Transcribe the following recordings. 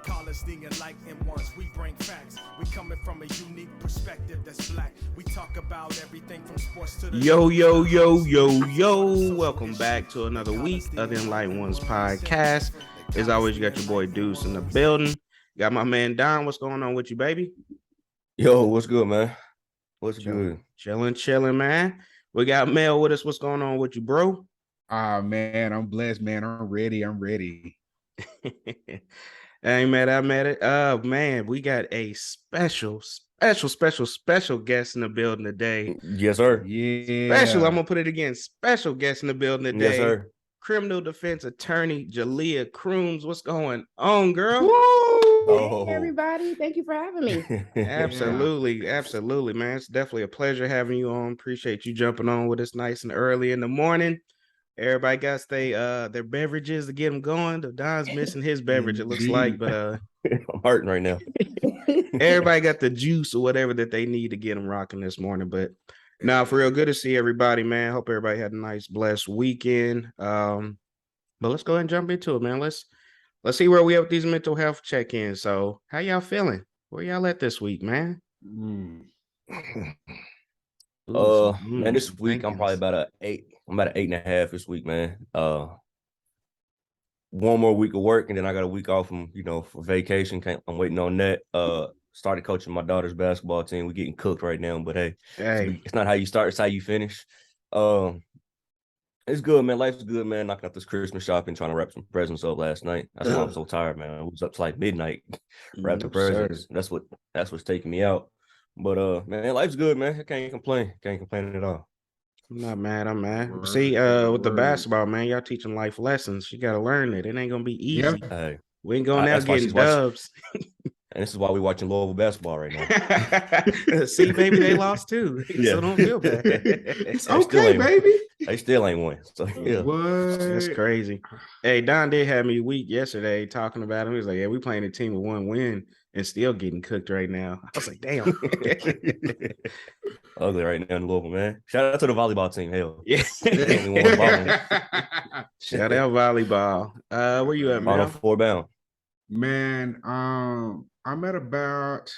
call us the enlightened ones. We bring facts. We coming from a unique perspective that's black. We talk about everything from sports to the Yo. Welcome back to another week of the Enlightened Ones podcast. As always, you got your boy Deuce in the building. Got my man Don. What's going on with you, baby? Yo, what's good, man? What's good? Chilling, man. We got Mel with us. What's going on with you, bro? Man, I'm blessed, man. I'm ready. I made it. Man, we got a special guest in the building today. Yes, sir. Yeah. Special. I'm gonna put it again. Special guest in the building today. Yes, sir. Criminal defense attorney Juliea Crumes. What's going on, girl? Oh. Hey, everybody. Thank you for having me. Absolutely, man. It's definitely a pleasure having you on. Appreciate you jumping on with us nice and early in the morning. Everybody got their beverages to get them going. The Don's missing his beverage, it looks like, but I'm hurting right now. Everybody got the juice or whatever that they need to get them rocking this morning. But now, for real, good to see everybody, man. Hope everybody had a nice, blessed weekend. But let's go ahead and jump into it, man. Let's see where we are with these mental health check-ins. So, how y'all feeling? Where y'all at this week, man? Man, this week I'm probably about an 8. I'm about an 8.5 this week, man. One more week of work, and then I got a week off from for vacation. I'm waiting on that. Started coaching my daughter's basketball team. We're getting cooked right now, but hey, it's not how you start, it's how you finish. It's good, man. Life's good, man. Knocking out this Christmas shopping, trying to wrap some presents up last night. That's why I'm so tired, man. I was up to like midnight wrapping presents. That's what's taking me out. But man, life's good, man. I can't complain. Can't complain at all. I'm not mad. I'm mad. See, with the basketball, man, y'all teaching life lessons. You got to learn it. It ain't gonna be easy. Yep. Hey, we ain't going out getting dubs. And this is why we're watching Louisville basketball right now. See, baby, they lost too. Yeah. So don't feel bad. It's okay, baby. They still ain't won. So yeah. What? That's crazy. Hey, Don did have me weak yesterday talking about him. He was like, yeah, we playing a team with one win and still getting cooked right now. I was like, damn. Ugly right now in Louisville, man. Shout out to the volleyball team. Hell. Yeah. Shout out volleyball. Where you at, man? Final 4 bound. Man, I'm at about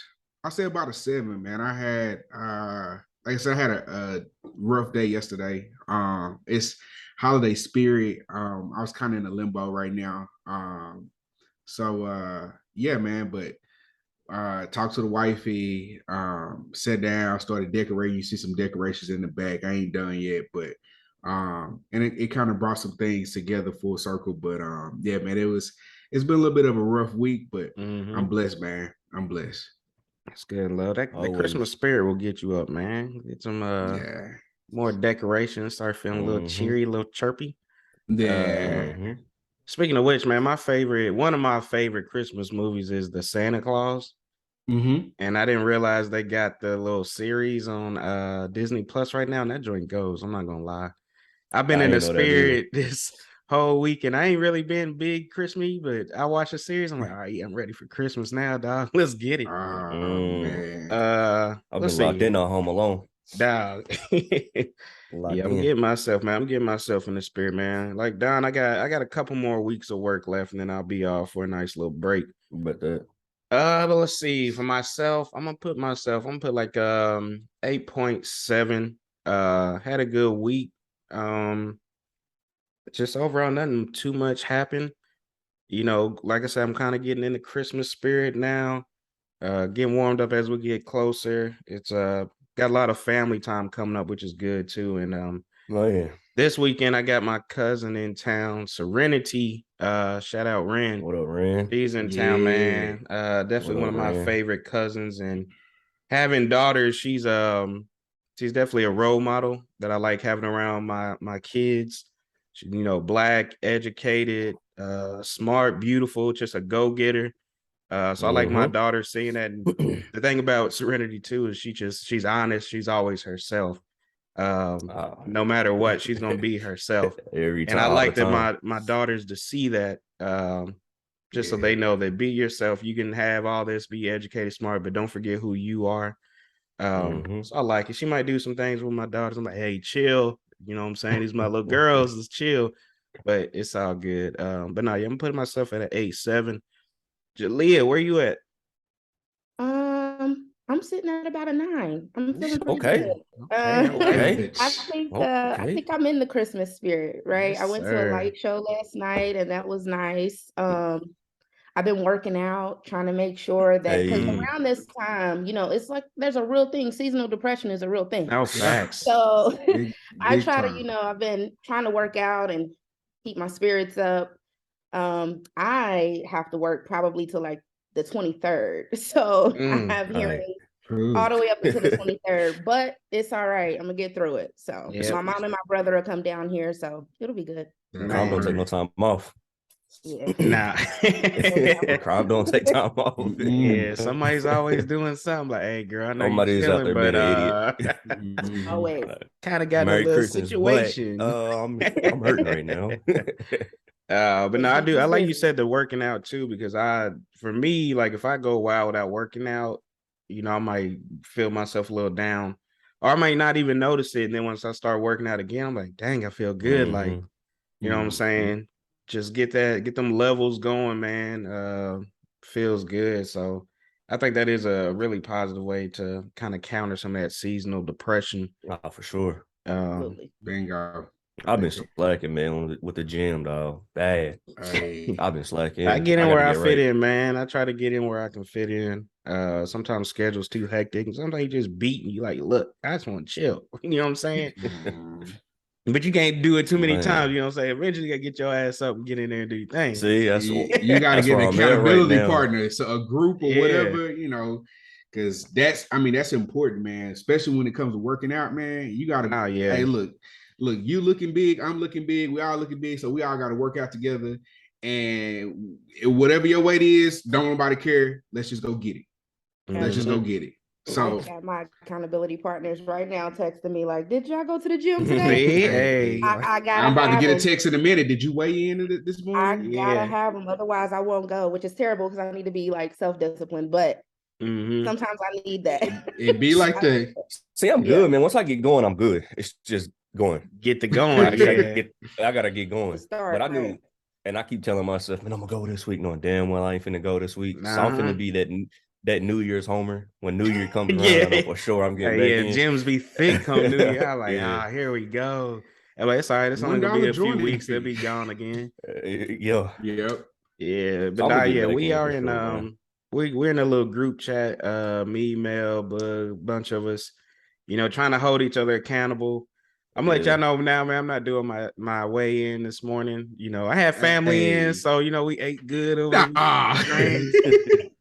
a 7, man. I had like I said, I had a rough day yesterday. It's holiday spirit. I was kind of in a limbo right now. Yeah, man, but talked to the wifey, sat down, started decorating. You see some decorations in the back. I ain't done yet, but and it kind of brought some things together full circle. But yeah, man, it's been a little bit of a rough week, but I'm blessed, man. I'm blessed. That's good, love. That Christmas spirit will get you up, man. Get some more decorations, start feeling a little cheery, a little chirpy. Yeah. Speaking of which, man, one of my favorite Christmas movies is The Santa Claus. Mm-hmm. And I didn't realize they got the little series on Disney Plus right now, and that joint goes. I'm not gonna lie. I've been in the spirit this whole week, and I ain't really been big Christmas, but I watched the series. I'm like, all right, I'm ready for Christmas now, dog. Let's get it. Man. I've been locked in on Home Alone. Dog. Yeah, I'm getting myself in the spirit, man. Like Don, I got a couple more weeks of work left, and then I'll be off for a nice little break. But that. But let's see. For myself, I'm gonna put like 8.7. Had a good week. Just overall, nothing too much happened. Like I said, I'm kind of getting in the Christmas spirit now. Getting warmed up as we get closer. It's got a lot of family time coming up, which is good too. And this weekend I got my cousin in town, Serenity. Shout out Ren. What up, Ren? She's in town, man. Definitely one of my favorite cousins. And having daughters, she's definitely a role model that I like having around my kids. She, black, educated, smart, beautiful, just a go-getter. So I like my daughter seeing that. And the thing about Serenity too is she's honest. She's always herself. No matter what, she's gonna be herself. Every time. And I like that my daughters to see that. So they know that be yourself. You can have all this, be educated, smart, but don't forget who you are. So I like it. She might do some things with my daughters. I'm like, hey, chill. You know what I'm saying? These my little girls, let's chill. But it's all good. But no, yeah, I'm putting myself at an 8.7. Juliea, where you at? I'm sitting at about a 9. I'm feeling pretty Okay. good. Okay. I think I'm in the Christmas spirit, right? Yes, I went to a light show last night, and that was nice. I've been working out, trying to make sure that because around this time, it's like there's a real thing. Seasonal depression is a real thing. No facts. So I big try time. to, I've been trying to work out and keep my spirits up. I have to work probably till like the 23rd. So I have hearing all the way up until the 23rd, but it's all right. I'm gonna get through it. So my mom and my brother will come down here, so it'll be good. Crime don't take no time off. Yeah. Nah. Crime don't take time off. Yeah, somebody's always doing something like, hey girl, I know Somebody's you're out chilling, there being but an idiot. Always. kind of got Merry a little Christmas, situation. but, I'm hurting right now. But no, I do. I like you said the working out too, because for me, like if I go a while without working out, I might feel myself a little down, or I might not even notice it. And then once I start working out again, I'm like, dang, I feel good. Like, you know what I'm saying? Just get them levels going, man. Feels good. So I think that is a really positive way to kind of counter some of that seasonal depression. Oh, for sure. Bingo. I've been slacking, man, with the gym, dog. Bad. I've been slacking. I get in where I fit in, man. I try to get in where I can fit in. Sometimes schedule's too hectic, and sometimes you just beat you. Like, look, I just want to chill. You know what I'm saying? But you can't do it too many times. You know what I'm saying? Eventually, you gotta get your ass up and get in there and do your thing. See, you got to get an accountability partner, so a group or whatever, because that's important, man. Especially when it comes to working out, man. You got to. Hey, look, you looking big, I'm looking big, we all looking big, so we all got to work out together. And whatever your weight is, don't nobody care. Let's just go get it. Let's just go get it. So I got my accountability partners right now texting me like, "Did y'all go to the gym today?" I'm about to get a text in a minute. Did you weigh in this morning? I gotta have them, otherwise I won't go, which is terrible because I need to be like self-disciplined. But sometimes I need that. It be like that. See, I'm good, man. Once I get going, I'm good. It's just going. Get the going. I gotta get going. Start, but I knew, and I keep telling myself, man, I'm gonna go this week, knowing damn well I ain't finna go this week. So I'm finna be that New Year's homer. When New Year comes around, I know for sure I'm getting back in. Gyms be thick come New Year. I'm like, here we go. And like, it's all right. It's only gonna be a few weeks. They'll be gone again. Yeah. But we are in we're in a little group chat. Me, Mel, Bug, bunch of us. Trying to hold each other accountable. I'm gonna let y'all know now, man. I'm not doing my weigh in this morning. I had family in, so we ate good over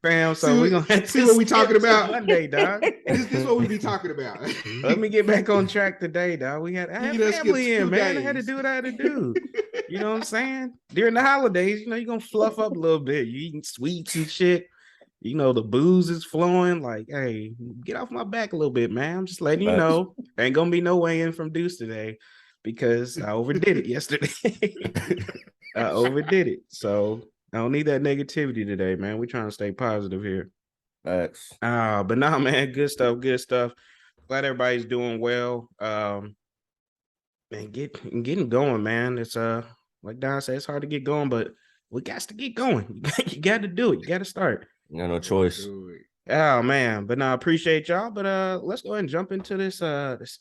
fam. So we're gonna have to see what we talking about Monday, dog. This is what we be talking about. Let me get back on track today, dog. I had family in, man. I had to do what I had to do. You know what I'm saying? During the holidays, you're gonna fluff up a little bit. You eating sweets and shit. The booze is flowing. Like, hey, get off my back a little bit, man. I'm just letting you know. Ain't gonna be no weigh-in from Deuce today because I overdid it yesterday. I overdid it. So I don't need that negativity today, man. We're trying to stay positive here. Facts. But nah, man, good stuff. Glad everybody's doing well. And getting going, man. It's like Don said, it's hard to get going, but we got to get going. You got to do it. You got to start. You got no choice. Oh man, but no, I appreciate y'all. But let's go ahead and jump into this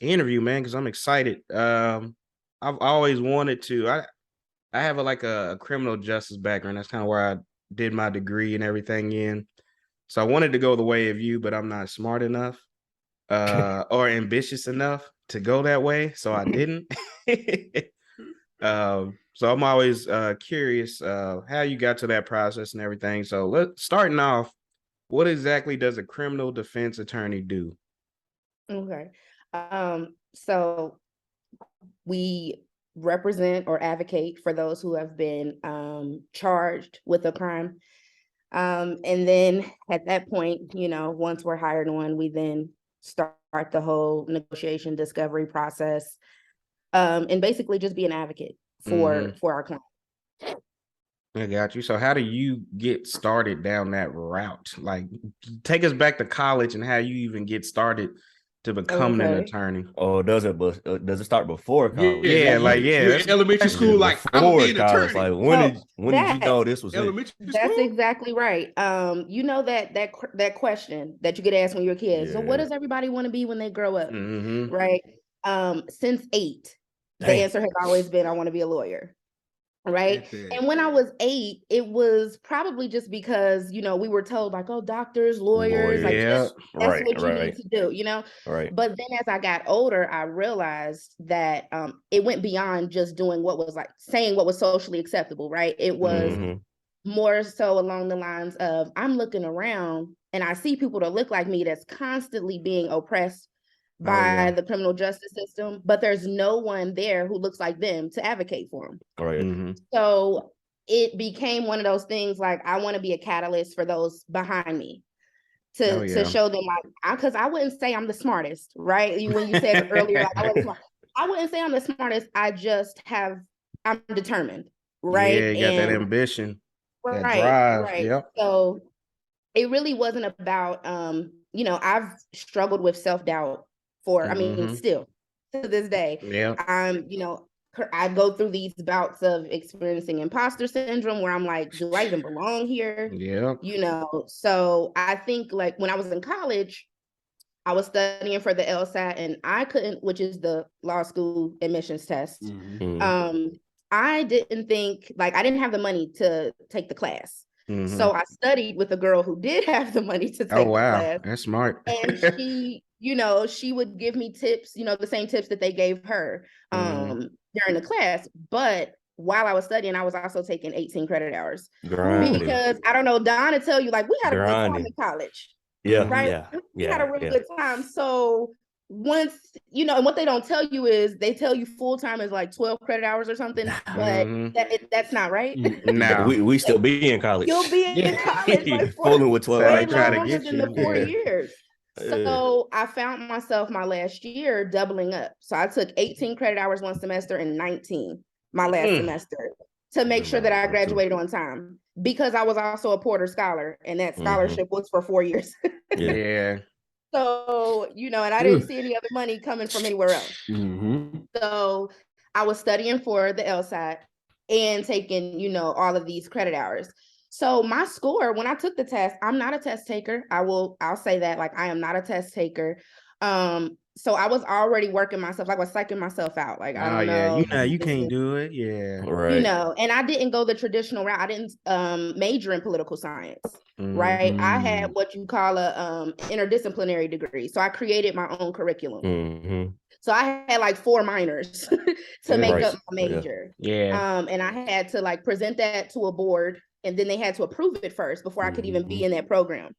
interview, man, because I'm excited. I've always wanted to. I have a criminal justice background. That's kind of where I did my degree and everything in. So I wanted to go the way of you, but I'm not smart enough or ambitious enough to go that way. So I didn't. So I'm always curious how you got to that process and everything. So starting off, what exactly does a criminal defense attorney do? Okay. So we represent or advocate for those who have been charged with a crime. And then at that point, once we're hired on, we then start the whole negotiation discovery process, and basically just be an advocate for our client. I got you. So how do you get started down that route? Like, take us back to college and how you even get started to becoming an Okay. attorney. Oh, does it? But does it start before college? Yeah, like, you're in elementary Is school, it like I'm gonna before be an college? attorney. Like So when did you know this was it? Elementary that's school. exactly right. You know that question that you get asked when you're a kid. So what Yeah. does everybody want to be when they grow up? Mm-hmm. Right. Since 8, the Dang. answer has always been I want to be a lawyer. Right. At that. And when I was 8, it was probably just because, we were told like, oh, doctors, lawyers, like Yeah. that's Right, what you right. need to do. Right. But then as I got older, I realized that it went beyond just doing what was like saying what was socially acceptable, right? It was Mhm. more so along the lines of I'm looking around and I see people that look like me that's constantly being oppressed by the criminal justice system, but there's no one there who looks like them to advocate for them. Right. Mm-hmm. So it became one of those things like I want to be a catalyst for those behind me to show them like, because I wouldn't say I'm the smartest, right? When you said earlier, like I wouldn't say I'm the smartest. I'm determined, right? Yeah, you got that ambition, that Right, drive. right. Yep. So it really wasn't about I've struggled with self-doubt still to this day. Yeah. I go through these bouts of experiencing imposter syndrome where I'm like, do I even belong here? Yeah. So I think like when I was in college, I was studying for the LSAT and I couldn't, which is the law school admissions test. Mhm. I didn't think like I didn't have the money to take the class. Mm-hmm. So I studied with a girl who did have the money to take Oh the wow, class. that's smart. And she would give me tips, the same tips that they gave her during the class. But while I was studying, I was also taking 18 credit hours. Grinding. Because I don't know, Don will tell you, like, we had a good time in college. Yeah, right? We had a really good time. So once, and what they don't tell you is they tell you full time is like 12 credit hours or something, but that's not right. No, we still be in college. You'll be in college like fooling with 12 way hours. longer than the 4 years. So I found myself my last year doubling up. So I took 18 credit hours one semester and 19 my last semester to make sure that I graduated on time, because I was also a Porter Scholar and that scholarship was for 4 years. Yeah. So, and I didn't see any other money coming from anywhere else. So I was studying for the LSAT and taking, all of these credit hours. So my score, when I took the test, I'm not a test taker. I'll say that, like, I am not a test taker. So I was already working myself, like I was psyching myself out. Like, I don't know. Yeah, you can't do it. Yeah. Right. And I didn't go the traditional route. I didn't major in political science. Right. I had what you call a interdisciplinary degree. So I created my own curriculum. So I had like 4 minors to make up my major. Yeah. And I had to like present that to a board, and then they had to approve it first before I could even be in that program.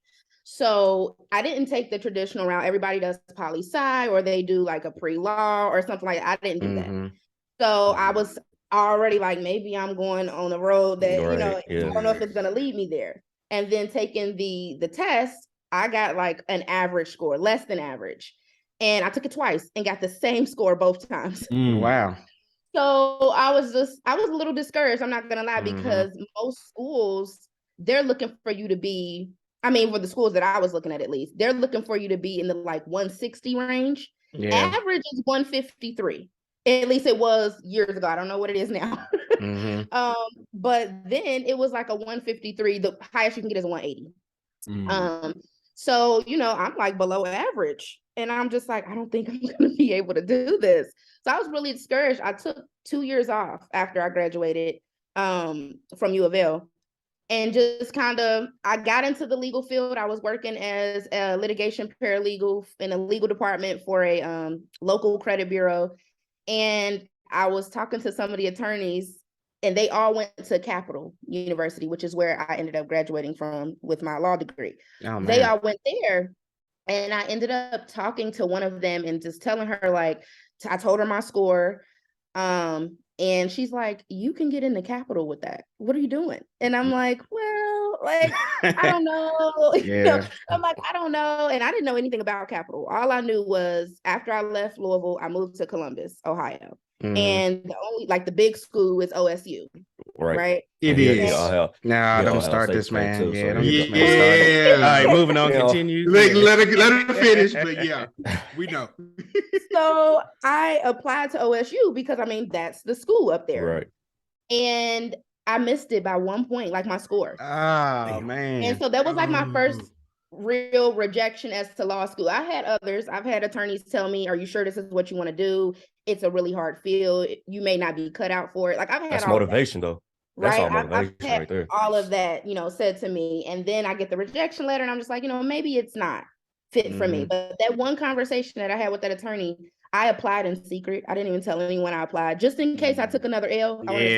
So I didn't take the traditional route. Everybody does poli-sci, or they do like a pre-law or something like that. I didn't do that. So I was already like, maybe I'm going on a road that, I don't know if it's going to lead me there. And then taking the test, I got like an average score, less than average. And I took it twice and got the same score both times. Wow. So I was a little discouraged, I'm not gonna lie, because most schools, they're looking for you to be, for the schools that I was looking at least, they're looking for you to be in the like 160 range. Average is 153. At least it was years ago. I don't know what it is now. But then it was like a 153. The highest you can get is a 180. So, I'm like below average. And I'm just like, I don't think I'm going to be able to do this. So I was really discouraged. I took 2 years off after I graduated from U of L. And just I got into the legal field. I was working as a litigation paralegal in a legal department for a local credit bureau. And I was talking to some of the attorneys, and they all went to Capital University, which is where I ended up graduating from with my law degree. They all went there. And I ended up talking to one of them and just telling her, like, I told her my score. And she's like, you can get in the Capitol with that. What are you doing? And I'm like, well, like, I don't know. I'm like, I don't know. And I didn't know anything about Capitol. All I knew was after I left Louisville, I moved to Columbus, Ohio. And the only, like, the big school is OSU. right? It Yeah, is. Nah, yeah, don't Ohio start State this, thing man. too, Yeah, so don't he get this got- man started. All right, moving on. You know, Continue. Let her finish, but yeah, we know. So I applied to OSU because I mean that's the school up there. Right. And I missed it by 1 point, like my score. Oh man. And so that was like my first real rejection as to law school. I had others. I've had attorneys tell me, "Are you sure this is what you want to do? It's a really hard field. You may not be cut out for it." Like I've had That's all motivation, though. That's all motivation I've had right there. all of that, said to me, and then I get the rejection letter, and I'm just like, maybe it's not fit for me. But that one conversation that I had with that attorney, I applied in secret. I didn't even tell anyone I applied, just in case I took another L. I want to take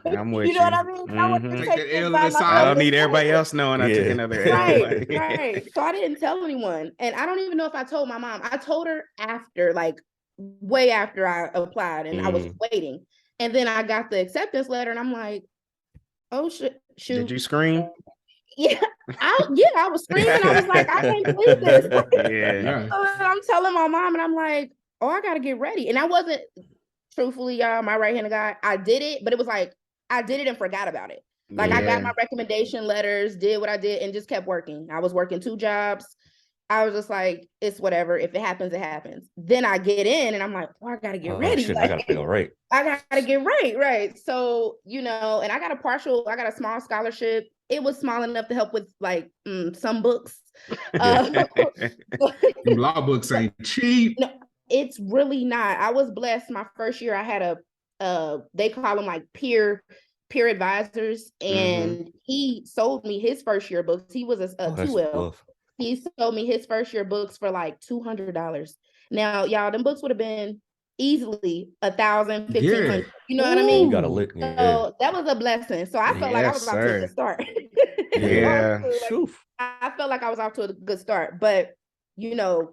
it. I'm with you know what I mean? I want to Take take that it L by in silence. I don't need everybody else knowing I took another L. Right. So I didn't tell anyone, and I don't even know if I told my mom. I told her after, like way after I applied, and I was waiting, and then I got the acceptance letter, and I'm like, oh shoot. Did you scream? Yeah, I was screaming. I was like, I can't believe this. Yeah. So I'm telling my mom, and I'm like, oh, I gotta get ready. And I wasn't, truthfully, y'all, my right-handed guy, I did it, but it was like, I did it and forgot about it. Like I got my recommendation letters, did what I did, and just kept working. I was working 2 jobs. I was just like, it's whatever. If it happens, it happens. Then I get in and I'm like, oh, I gotta get ready. Shit, like, I gotta go right. I gotta get right. So, and I got a small scholarship. It was small enough to help with like some books. Law books ain't cheap. No, it's really not. I was blessed. My first year, I had they call them like peer advisors, and he sold me his first year books. He was a 2L. He sold me his first year books for like $200. Now, y'all, them books would have been easily $1,000, $1,500. You know what I mean? You got a lick. So that was a blessing. So I felt like I was off to a good start. I felt like I was off to a good start. But true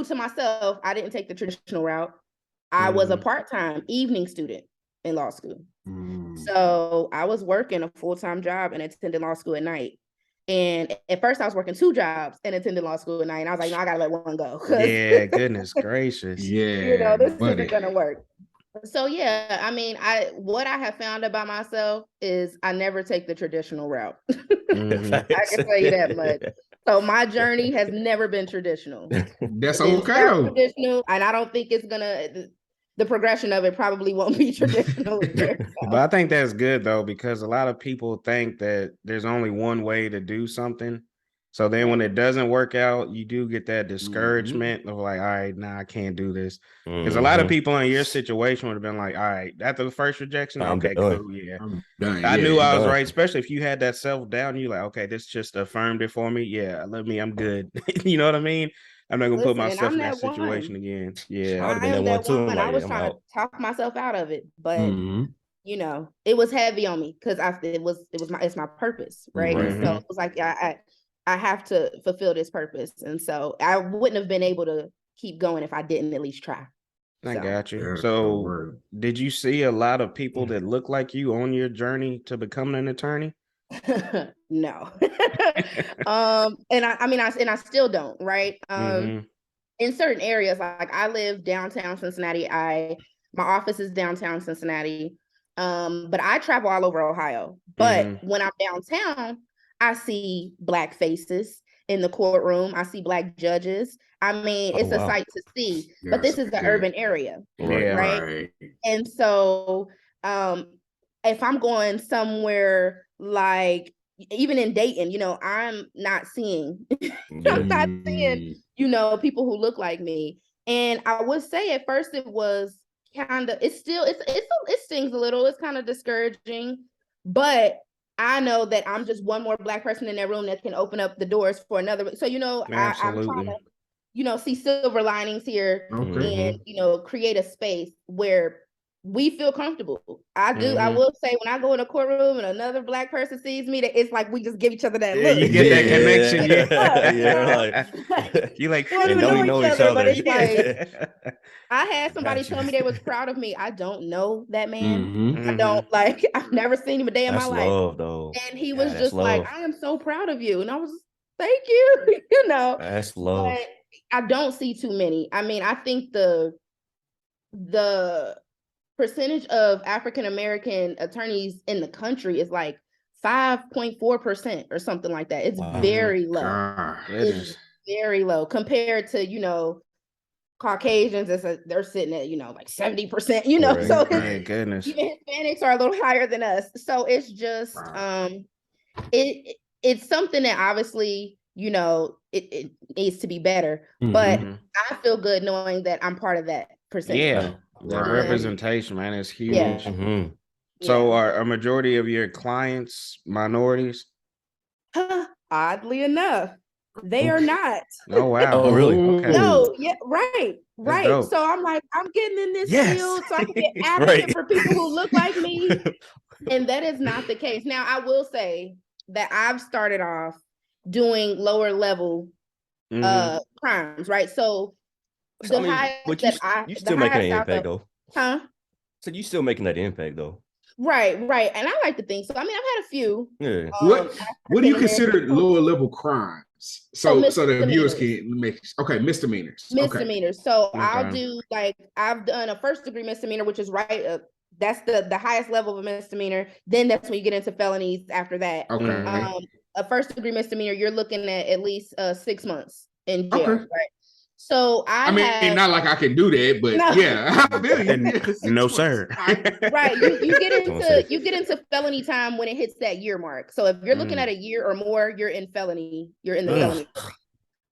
to myself, I didn't take the traditional route. I was a part-time evening student in law school. So I was working a full-time job and attending law school at night. And at first I was working 2 jobs and attending law school at night. And I was like, no, I gotta let one go. Yeah, goodness gracious. This isn't gonna work. So yeah, I mean, what I have found about myself is I never take the traditional route. I can tell you that much. So my journey has never been traditional. That's okay though. Traditional, and I don't think it's gonna. The progression of it probably won't be traditional either, so. But I think that's good though, because a lot of people think that there's only one way to do something. So then when it doesn't work out, you do get that discouragement of like, all right, nah, I can't do this. Because a lot of people in your situation would have been like, all right, after the first rejection, okay, cool, yeah. I'm done. I knew I was right, especially if you had that self-doubt and you're like, okay, this just affirmed it for me. Yeah, I'm good. You know what I mean? I'm not gonna put myself in that situation again. Yeah, I would have been that one too. Like, I was trying to talk myself out of it, but it was heavy on me because it's my purpose, right? So it was like I have to fulfill this purpose, and so I wouldn't have been able to keep going if I didn't at least try. I got you. So, did you see a lot of people that look like you on your journey to becoming an attorney? No. And I still don't, right? In certain areas, like I live downtown Cincinnati. My office is downtown Cincinnati. But I travel all over Ohio. But when I'm downtown, I see Black faces in the courtroom. I see Black judges. I mean, it's a sight to see. Yes, but this is the urban area, right? And so if I'm going somewhere like even in Dayton, I'm not seeing people who look like me. And I would say at first it was kind of, it stings a little. It's kind of discouraging, but I know that I'm just one more Black person in that room that can open up the doors for another. So, I'm trying to, see silver linings here and, create a space where we feel comfortable. I do. I will say when I go in a courtroom and another Black person sees me, that it's like we just give each other that look. You get that connection. You like, and don't know each other. But it's like I had somebody tell me they was proud of me. I don't know that man. I don't I've never seen him a day in my life. Love, though. And he was just like, I am so proud of you. And I was, thank you. That's love. But I don't see too many. I mean, I think the percentage of African American attorneys in the country is like 5.4% or something like that. It's very low. Goodness. It's very low compared to, you know, Caucasians. They're sitting at, you know, like 70%, you know, so goodness. Even Hispanics are a little higher than us. So it's just it's something that obviously, you know, it needs to be better. But I feel good knowing that I'm part of that percentage. Yeah. That representation, man, is huge. Yeah. So are a majority of your clients minorities? Oddly enough, they are not. Oh, wow. Oh, really? Okay. No, yeah, right. So I'm like, I'm getting in this field so I can get advocate for people who look like me. And that is not the case. Now, I will say that I've started off doing lower level crimes, right? So the highest that you still making an impact though. Huh? So you still making that impact though. Right. And I like to think so. I mean, I've had a few. Yeah. What do you consider lower level crimes? So the viewers can make misdemeanors. Misdemeanors. So I'll do I've done a first degree misdemeanor, which is that's the highest level of a misdemeanor. Then that's when you get into felonies after that. A first degree misdemeanor, you're looking at least 6 months in jail, right? So I mean, not like I can do that, but yeah, I feel you. No, sir. Right. You get into felony time when it hits that year mark. So if you're looking at a year or more, you're in felony. You're in the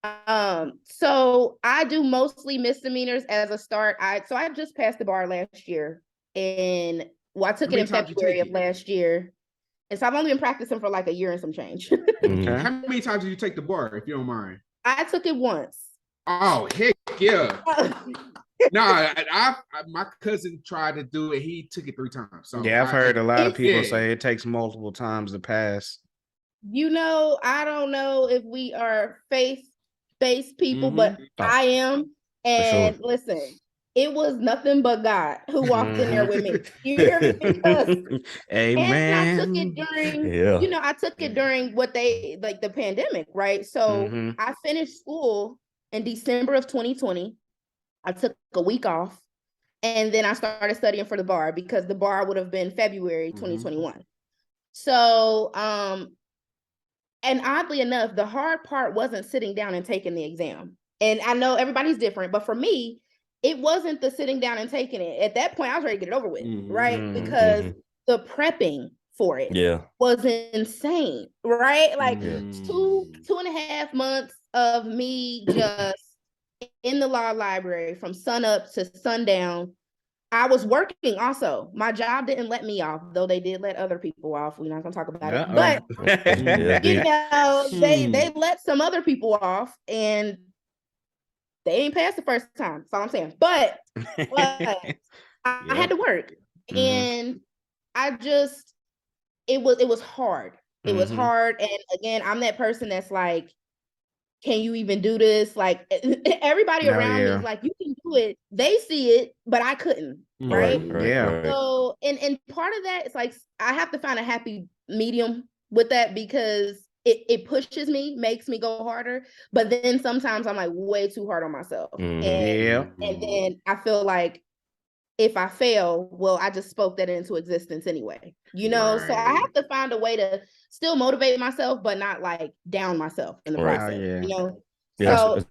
felony. So I do mostly misdemeanors as a start. I just passed the bar last year, and I took it in February of last year. And so I've only been practicing for like a year and some change. How many times did you take the bar, if you don't mind? I took it once. Oh, heck yeah. No, my cousin tried to do it. He took it 3 times. So yeah, I've heard a lot of people say it takes multiple times to pass. You know, I don't know if we are faith-based people, but I am. And listen, it was nothing but God who walked in there with me. You hear me? Because amen. And I took it during, I took it during what they like the pandemic, right? So I finished school in December of 2020. I took a week off, and then I started studying for the bar because the bar would have been February 2021. So, and oddly enough, the hard part wasn't sitting down and taking the exam. And I know everybody's different, but for me, it wasn't the sitting down and taking it. At that point, I was ready to get it over with, right? Because the prepping for it was insane, right? Like 2.5 months of me just in the law library from sun up to sundown. I was working also. My job didn't let me off, though they did let other people off. We're not gonna talk about it. But you know, they let some other people off, and they ain't passed the first time. That's all I'm saying. But I had to work, and I just it was hard. It was hard, and again, I'm that person that's like, can you even do this? Like everybody around me is like, you can do it. They see it, but I couldn't. Right? So, and part of that is like, I have to find a happy medium with that because it pushes me, makes me go harder. But then sometimes I'm like way too hard on myself. And then I feel like if I fail, well, I just spoke that into existence anyway, you know? So I have to find a way to still motivate myself, but not like down myself in the process, you know? So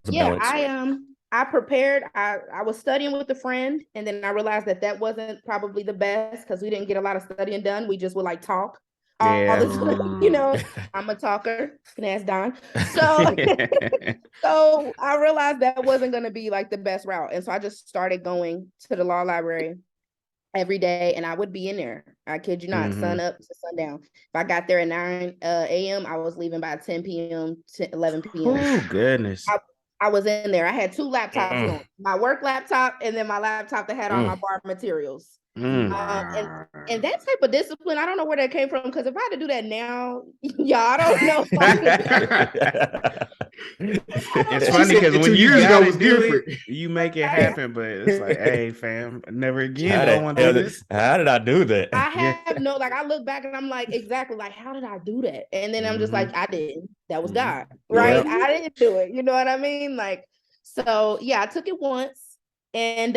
I prepared, I was studying with a friend, and then I realized that wasn't probably the best because we didn't get a lot of studying done. We just would like talk all the time, you know? I'm a talker, can ask Don. So, so I realized that wasn't going to be like the best route. And so I just started going to the law library every day, and I would be in there. I kid you not, sun up to sundown. If I got there at 9 a.m., I was leaving by 10 p.m. to 11 p.m. Oh, goodness. I was in there. I had 2 laptops going, my work laptop and then my laptop that had all my bar materials. And that type of discipline, I don't know where that came from, because if I had to do that now, I don't know. It's funny because when you gotta do it, you make it happen, but it's like, hey, fam, never again. I want to do this. How did I do that? I have no, like, I look back and I'm like, exactly, like, how did I do that? And then I'm just like, I didn't. That was God, right? I didn't do it. You know what I mean? Like, so yeah, I took it once, and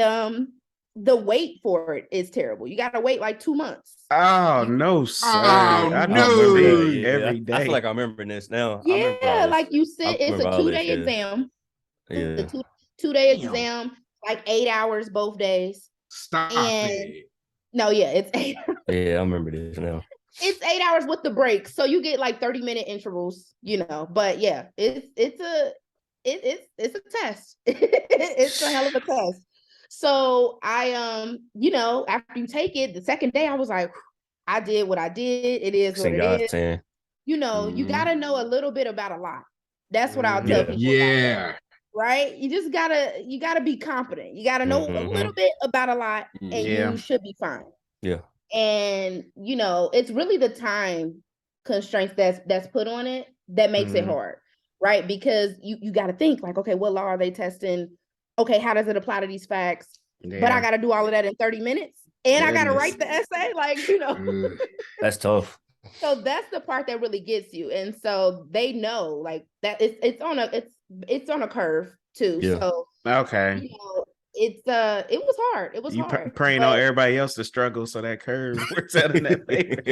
the wait for it is terrible. You got to wait like 2 months. Oh no, sir! I no. remember that every day. I feel like I remember this now. Yeah, I remember all this. like you sit, it's a 2-day exam. Yeah. It's a two-day exam, like 8 hours both days. Stop And it. no, yeah, it's 8 hours. Yeah, I remember this now. It's 8 hours with the breaks. So you get like 30-minute intervals, but yeah, it's a test. It's a hell of a test. So I after you take it, the second day I was like, I did what I did. It is what it is. 10. You gotta know a little bit about a lot. That's what I'll tell people. Yeah. Right? You gotta be competent. You gotta know a little bit about a lot, and you should be fine. Yeah. And it's really the time constraints that's put on it that makes it hard, right? Because you got to think like, okay, what law are they testing? Okay, how does it apply to these facts? Yeah. But I got to do all of that in 30 minutes, and I got to write the essay, That's tough. So that's the part that really gets you, and so they know like that it's on a curve too. Yeah. So okay. It was hard. It was hard. Praying on everybody else to struggle, so that curve works out in that favor.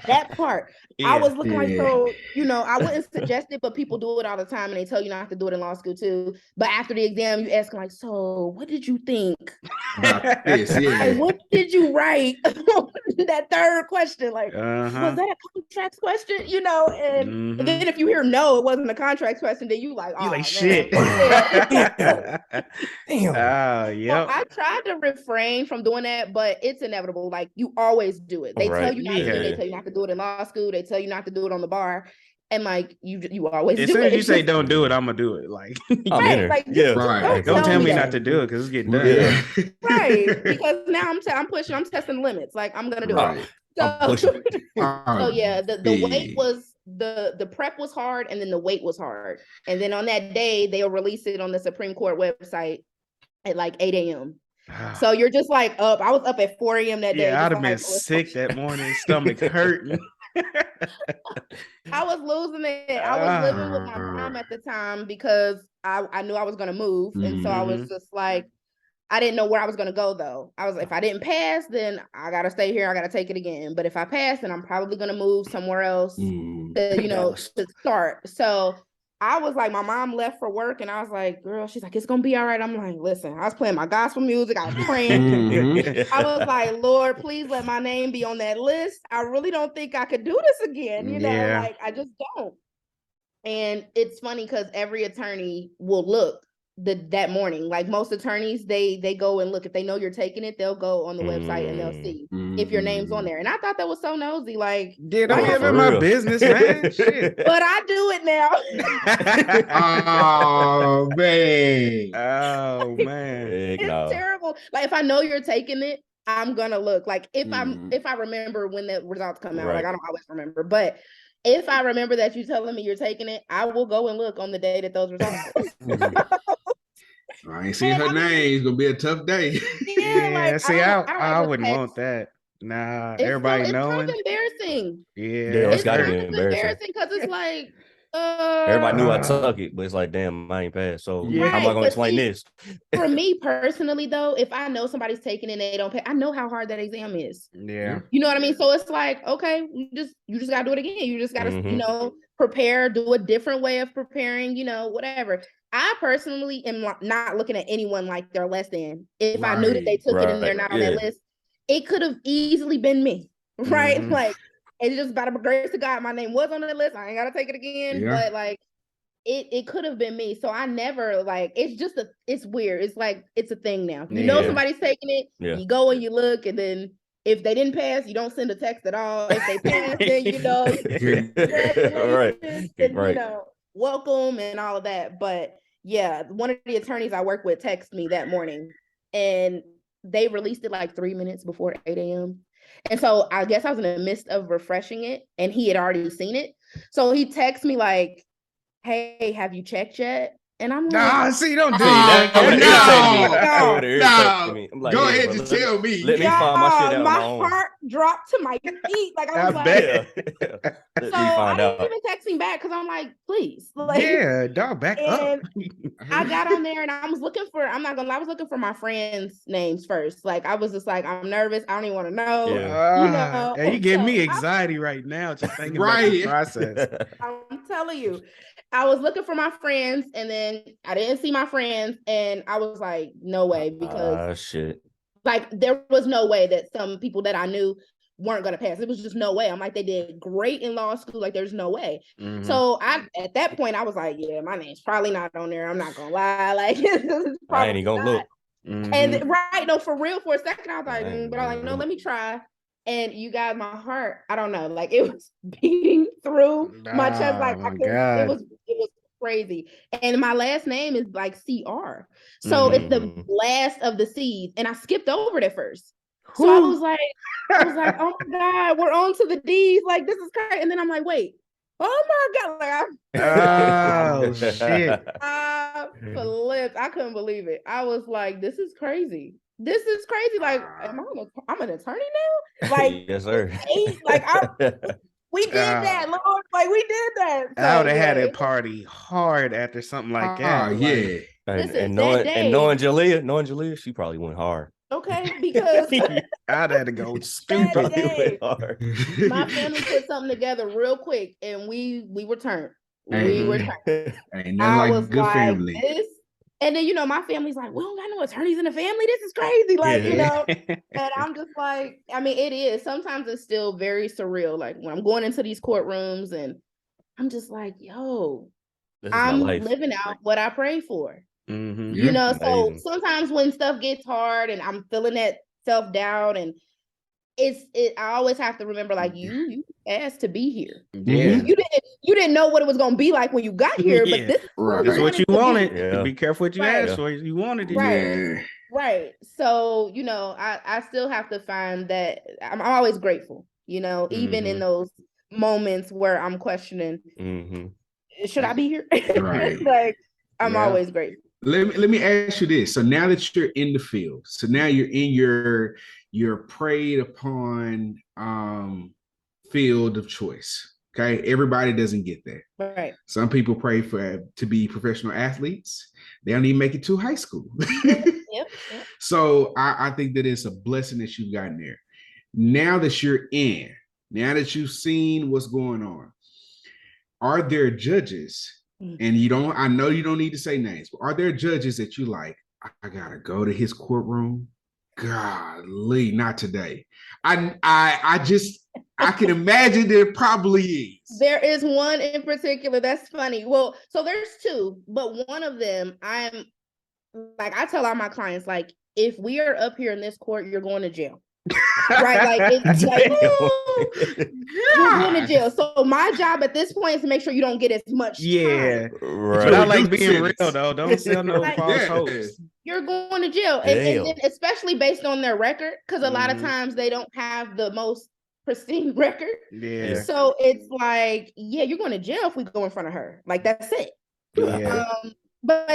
That part. I was looking like, so, I wouldn't suggest it, but people do it all the time and they tell you not to do it in law school too. But after the exam, you ask them like, so what did you think? Like, what did you write? That third question, like, was that a contracts question? And then if you hear no, it wasn't a contracts question, then you like, oh, man. Shit. Damn. Yeah. I tried to refrain from doing that, but it's inevitable. Like you always do it. They tell you not to. They tell you not to do it in law school. They tell you not to do it on the bar, and like you always do it. As soon as you say don't do it, I'm gonna do it. Like right, like don't tell me not to do it because it's getting done. Yeah. Right, because now I'm pushing. I'm testing limits. Like I'm gonna do it. So yeah, the wait was the prep was hard, and then the wait was hard, and then on that day they'll release it on the Supreme Court website at like 8 a.m. So you're just like up. I was up at 4 a.m. that day. Yeah, I'd have been sick that morning, stomach hurting. I was losing it. I was living with my mom at the time because I knew I was going to move. And so I was just like, I didn't know where I was going to go though. I was like, if I didn't pass, then I got to stay here. I got to take it again. But if I pass, then I'm probably going to move somewhere else to start. So I was like, my mom left for work and I was like, girl, she's like, it's going to be all right. I'm like, listen, I was playing my gospel music. I was praying. I was like, Lord, please let my name be on that list. I really don't think I could do this again. Like I just don't. And it's funny because every attorney will look that morning. Like most attorneys, they go and look. If they know you're taking it, they'll go on the website and they'll see if your name's on there. And I thought that was so nosy. Like, don't give it my business, man. Shit. But I do it now. Oh man. Oh man. It's terrible. Like if I know you're taking it, I'm gonna look. Like if I remember when the results come out, like I don't always remember, but if I remember that you're telling me you're taking it, I will go and look on the day that those results. I ain't seen her name. It's gonna be a tough day. Yeah, see, I wouldn't want that. Nah, everybody knowing. It's kind of embarrassing. Yeah, it's gotta be embarrassing because it's like everybody knew I took it, but it's like, damn, I ain't passed. So how am I gonna explain this? For me personally, though, if I know somebody's taking it and they don't pay, I know how hard that exam is. Yeah, you know what I mean. So it's like, okay, you just gotta do it again. You just gotta, prepare, do a different way of preparing. Whatever. I personally am not looking at anyone like they're less than. If I knew that they took it and they're not on that list, it could have easily been me, right? Like. It's just by the grace of God, my name was on the list. I ain't gotta take it again. But like it could have been me. So I never it's weird. It's like it's a thing now. You know somebody's taking it, you go and you look, and then if they didn't pass, you don't send a text at all. If they pass, then all right. And, welcome and all of that. But yeah, one of the attorneys I work with texted me that morning and they released it like 3 minutes before 8 a.m. And so I guess I was in the midst of refreshing it and he had already seen it. So he texted me like, hey, have you checked yet? And I'm like, Nah, see, don't do See, that. that No, would irritate me. I'm no. like, Go yeah, ahead, bro, just tell me. let me find my shit out on my my own. heart dropped to my feet. Like I was like, bet. Let so me I find didn't out. even text him back because I'm like, please, like, Yeah, dog, back up. and I got on there and I was looking for, I'm not gonna lie, I was looking for my friends' names first. Like I was just like, I'm nervous. I don't even want to know. Yeah. You know. And you give So me anxiety right now just thinking about Right. the process. I'm telling you, I was looking for my friends and then I didn't see my friends and I was like, no way, because shit. like there was no way that some people that I knew weren't gonna pass. It was just no way. I'm like, they did great in law school. Like, there's no way. Mhm. So at that point, I was like, yeah, my name's probably not on there. I'm not gonna lie. Like, it's I ain't even gonna look. And right, no, for real, for a second, I was like, but I'm like, no, look. let me try. And you guys, my heart, I don't know, like it was beating through my chest, like my I couldn't, God. it was crazy. And my last name is like CR. So it's the last of the C's. And I skipped over it at first. So I was like, oh my God, we're on to the D's. Like, this is crazy. And then I'm like, wait, oh my God. Like, shit. I flipped. I couldn't believe it. I was like, this is crazy. This is crazy. Like, I'm an attorney now? Like, yes, sir. Like, we did that, Lord. Like, we did that. So, I would have had a party hard after something like that. Yeah. And knowing Juliea, she probably went hard. Okay, because I'd have to go stupid. My family put something together real quick, and we returned. Ain't nothing like good family. This, and then my family's like, we don't got no attorneys in the family. This is crazy, like And I'm just like, I mean, it is. Sometimes it's still very surreal. Like when I'm going into these courtrooms, and I'm just like, yo, I'm living out what I pray for. Mm-hmm. So sometimes when stuff gets hard and I'm feeling that self-doubt, and I always have to remember, like, you asked to be here. Yeah. You didn't know what it was gonna be like when you got here, but this is what you wanted. Yeah. Be careful what you asked for. You wanted it. Right. Right. So, I still have to find that I'm always grateful, even in those moments where I'm questioning, should I be here? Right. Like, I'm always grateful. Let me ask you this. So now that you're in the field, so now you're in your preyed upon field of choice. Okay. Everybody doesn't get that. Right. Some people pray to be professional athletes. They don't even make it to high school. Yep. So I think that it's a blessing that you've gotten there. Now that you're in, now that you've seen what's going on, are there judges? And I know you don't need to say names, but are there judges that you like, I gotta go to his courtroom? Golly, not today. I can imagine there probably is. There is one in particular that's funny. Well, so there's two, but one of them, I'm like, I tell all my clients, like, if we are up here in this court, you're going to jail. Right, like it's like you're going to jail. So my job at this point is to make sure you don't get as much time. Right. But I like being real though. Don't sell no false hopes. You're going to jail, and then especially based on their record, because a lot of times they don't have the most pristine record. Yeah. So it's like, yeah, you're going to jail if we go in front of her. Like, that's it. Yeah. But I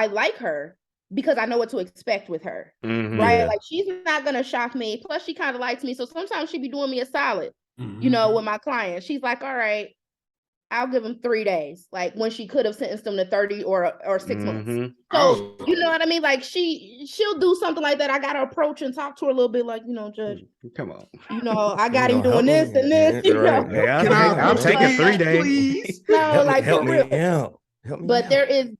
like her because I know what to expect with her, right? Yeah. Like, she's not gonna shock me. Plus, she kind of likes me, so sometimes she be doing me a solid, with my clients. She's like, "All right, I'll give him 3 days," like when she could have sentenced him to 30 or 6 months. So you know what I mean? Like she'll do something like that. I gotta approach and talk to her a little bit, like, Judge, come on, I got him doing this and this. Hey, I'll take it 3 days. No, like, help for real. Me out. But there is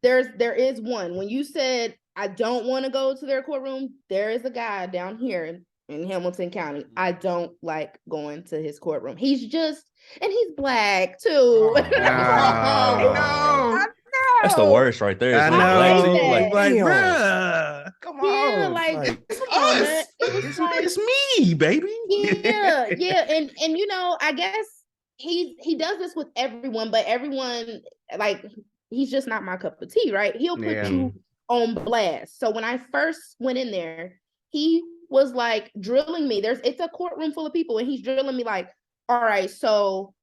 one. When you said I don't want to go to their courtroom, there is a guy down here in Hamilton County. I don't like going to his courtroom. He's black too. No. That's the worst right there. I know. Like, bruh, come on. Yeah, like it's us. It's me, baby. Yeah. And I guess he does this with everyone, but everyone, like, he's just not my cup of tea, right? He'll put you on blast. So when I first went in there, he was like drilling me. It's a courtroom full of people, and he's drilling me like, all right, so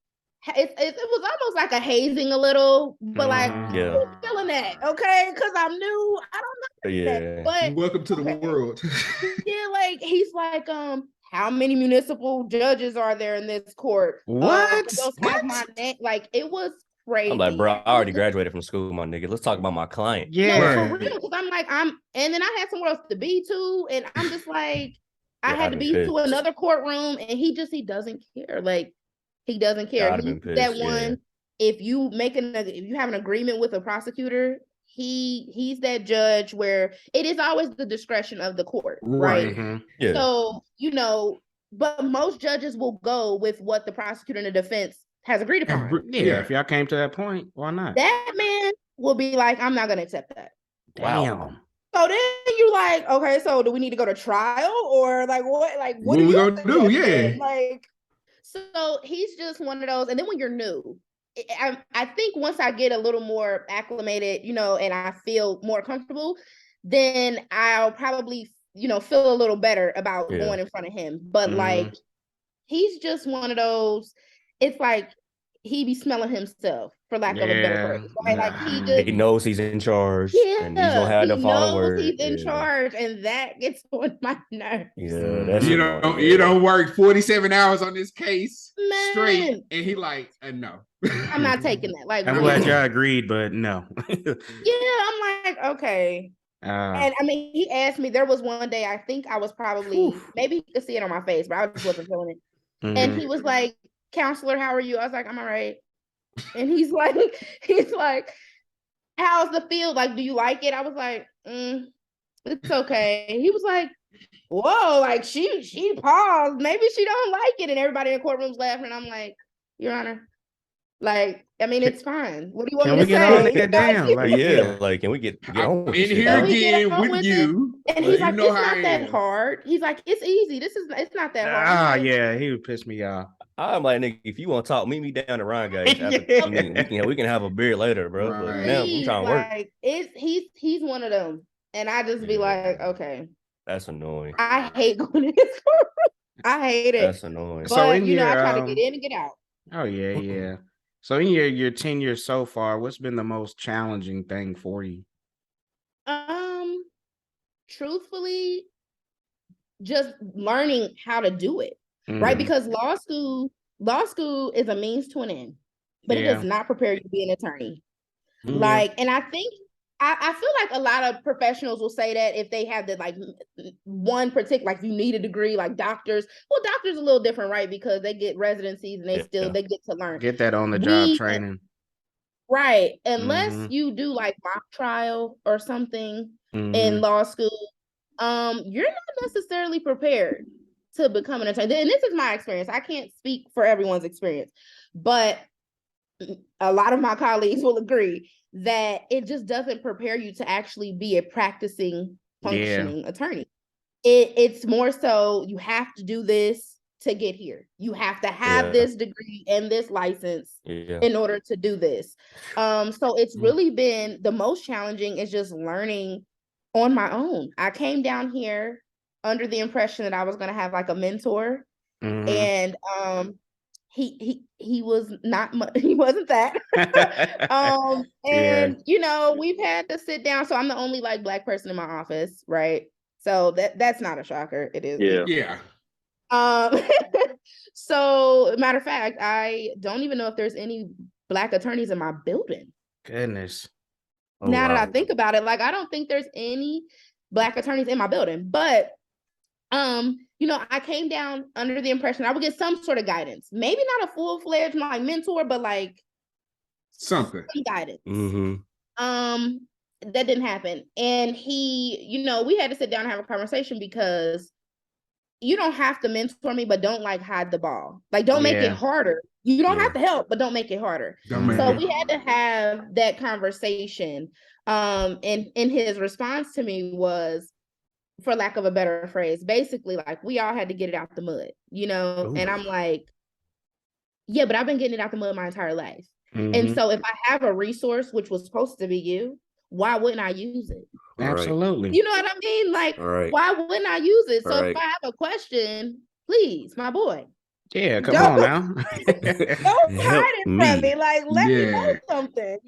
it was almost like a hazing a little, but like Yeah. who's feeling that? Okay, because I'm new. I don't know. Yeah. That, but Welcome to the world. yeah, like he's like, how many municipal judges are there in this court? What? Those have my name. Like it was crazy. I'm like, bro, I already graduated from school, my nigga. Let's talk about my client. Yeah. No, for real. Because I'm like, and then I had somewhere else to be too. And I'm just like, I had to be to another courtroom, and he doesn't care. Like, he doesn't care. He's that one. If you have an agreement with a prosecutor, he's that judge where it is always the discretion of the court, right? Mm-hmm. Yeah. So, but most judges will go with what the prosecutor and the defense has agreed upon. Yeah, if y'all came to that point, why not? That man will be like, I'm not going to accept that. Damn. Wow. So then you're like, okay, so do we need to go to trial or like what? Like what are we gonna do? Yeah. Like, so he's just one of those. And then when you're new, I think once I get a little more acclimated, and I feel more comfortable, then I'll probably, feel a little better about going in front of him. But like, he's just one of those. It's like he be smelling himself, for lack of a better phrase. Right? Like he knows he's in charge, and he's gonna have to follow word. He's in charge, and that gets on my nerves. Yeah, that's you don't work 47 hours on this case straight, and he like, no, I'm not taking that. Like, I'm glad y'all agreed, but no. Yeah, I'm like, okay. And I mean, he asked me. There was one day, I think I was probably maybe you could see it on my face, but I just wasn't feeling it. And he was like, "Counselor, how are you?" I was like, "I'm all right." And he's like, "How's the field? Like, do you like it?" I was like, "It's okay." He was like, "Whoa!" Like she paused. Maybe she don't like it, and everybody in the courtroom's laughing. And I'm like, "Your Honor, like, I mean, it's fine. What do you want me to say?" Can we get on in here again with you? And he's like, "It's not that hard." He's like, "It's easy. It's not that hard." Yeah, he would piss me off. I'm like, nigga, if you want to talk, meet me down the Rhine, guys. We can have a beer later, bro. Right. But now I'm trying to work. He's one of them, and I just be like, okay, that's annoying. I hate going to this courtroom. I hate it. That's annoying. But so I try to get in and get out. Oh yeah. So in your tenure so far, what's been the most challenging thing for you? Truthfully, just learning how to do it. Right? Because law school is a means to an end, but it does not prepare you to be an attorney. Like, and I think I feel like a lot of professionals will say that if they have the like one particular, like you need a degree, like doctors. Well, doctors are a little different, right? Because they get residencies and they get to learn. Get that on the job training. Right. Unless you do like mock trial or something in law school, you're not necessarily prepared to become an attorney. And this is my experience. I can't speak for everyone's experience, but a lot of my colleagues will agree that it just doesn't prepare you to actually be a practicing, functioning attorney. It's more so you have to do this to get here. You have to have this degree and this license in order to do this. So it's really been the most challenging is just learning on my own. I came down here under the impression that I was going to have like a mentor, and he was not he wasn't that. And we've had to sit down. So I'm the only like Black person in my office, right? So that's not a shocker. It is. Yeah. So matter of fact, I don't even know if there's any Black attorneys in my building. Goodness. Now that I think about it, like I don't think there's any Black attorneys in my building, but I came down under the impression I would get some sort of guidance, maybe not a full-fledged like mentor, but like some guidance. That didn't happen. And he, we had to sit down and have a conversation because you don't have to mentor me, but don't like hide the ball. Like don't make it harder. You don't have to help, but don't make it harder. So we had to have that conversation. And his response to me was, for lack of a better phrase, basically like we all had to get it out the mud, and I'm like, yeah, but I've been getting it out the mud my entire life. And so if I have a resource, which was supposed to be you, why wouldn't I use it? Absolutely. You know what I mean? Like, why wouldn't I use it? So if I have a question, please, my boy, Yeah, come on now. Don't hide it from me. Like, let me know something,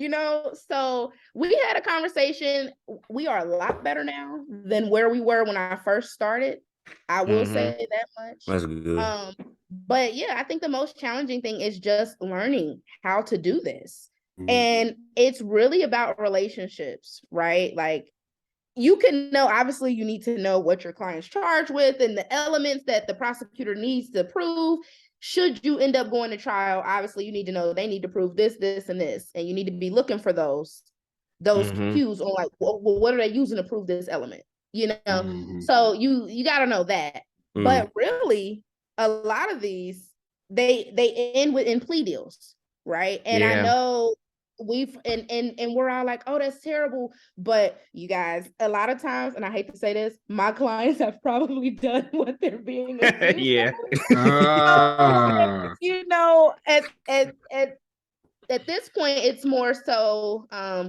So we had a conversation. We are a lot better now than where we were when I first started. I will say that much. That's good. But yeah, I think the most challenging thing is just learning how to do this. And it's really about relationships, right? Like, you can know, obviously, you need to know what your client's charged with and the elements that the prosecutor needs to prove. Should you end up going to trial, obviously, you need to know they need to prove this, this, and this. And you need to be looking for those cues on, like, well, what are they using to prove this element? So you got to know that. But really, a lot of these, they end in plea deals, right? And I know and we're all like, oh, that's terrible. But you guys, a lot of times, and I hate to say this, my clients have probably done what they're being accused of. At this point, it's more so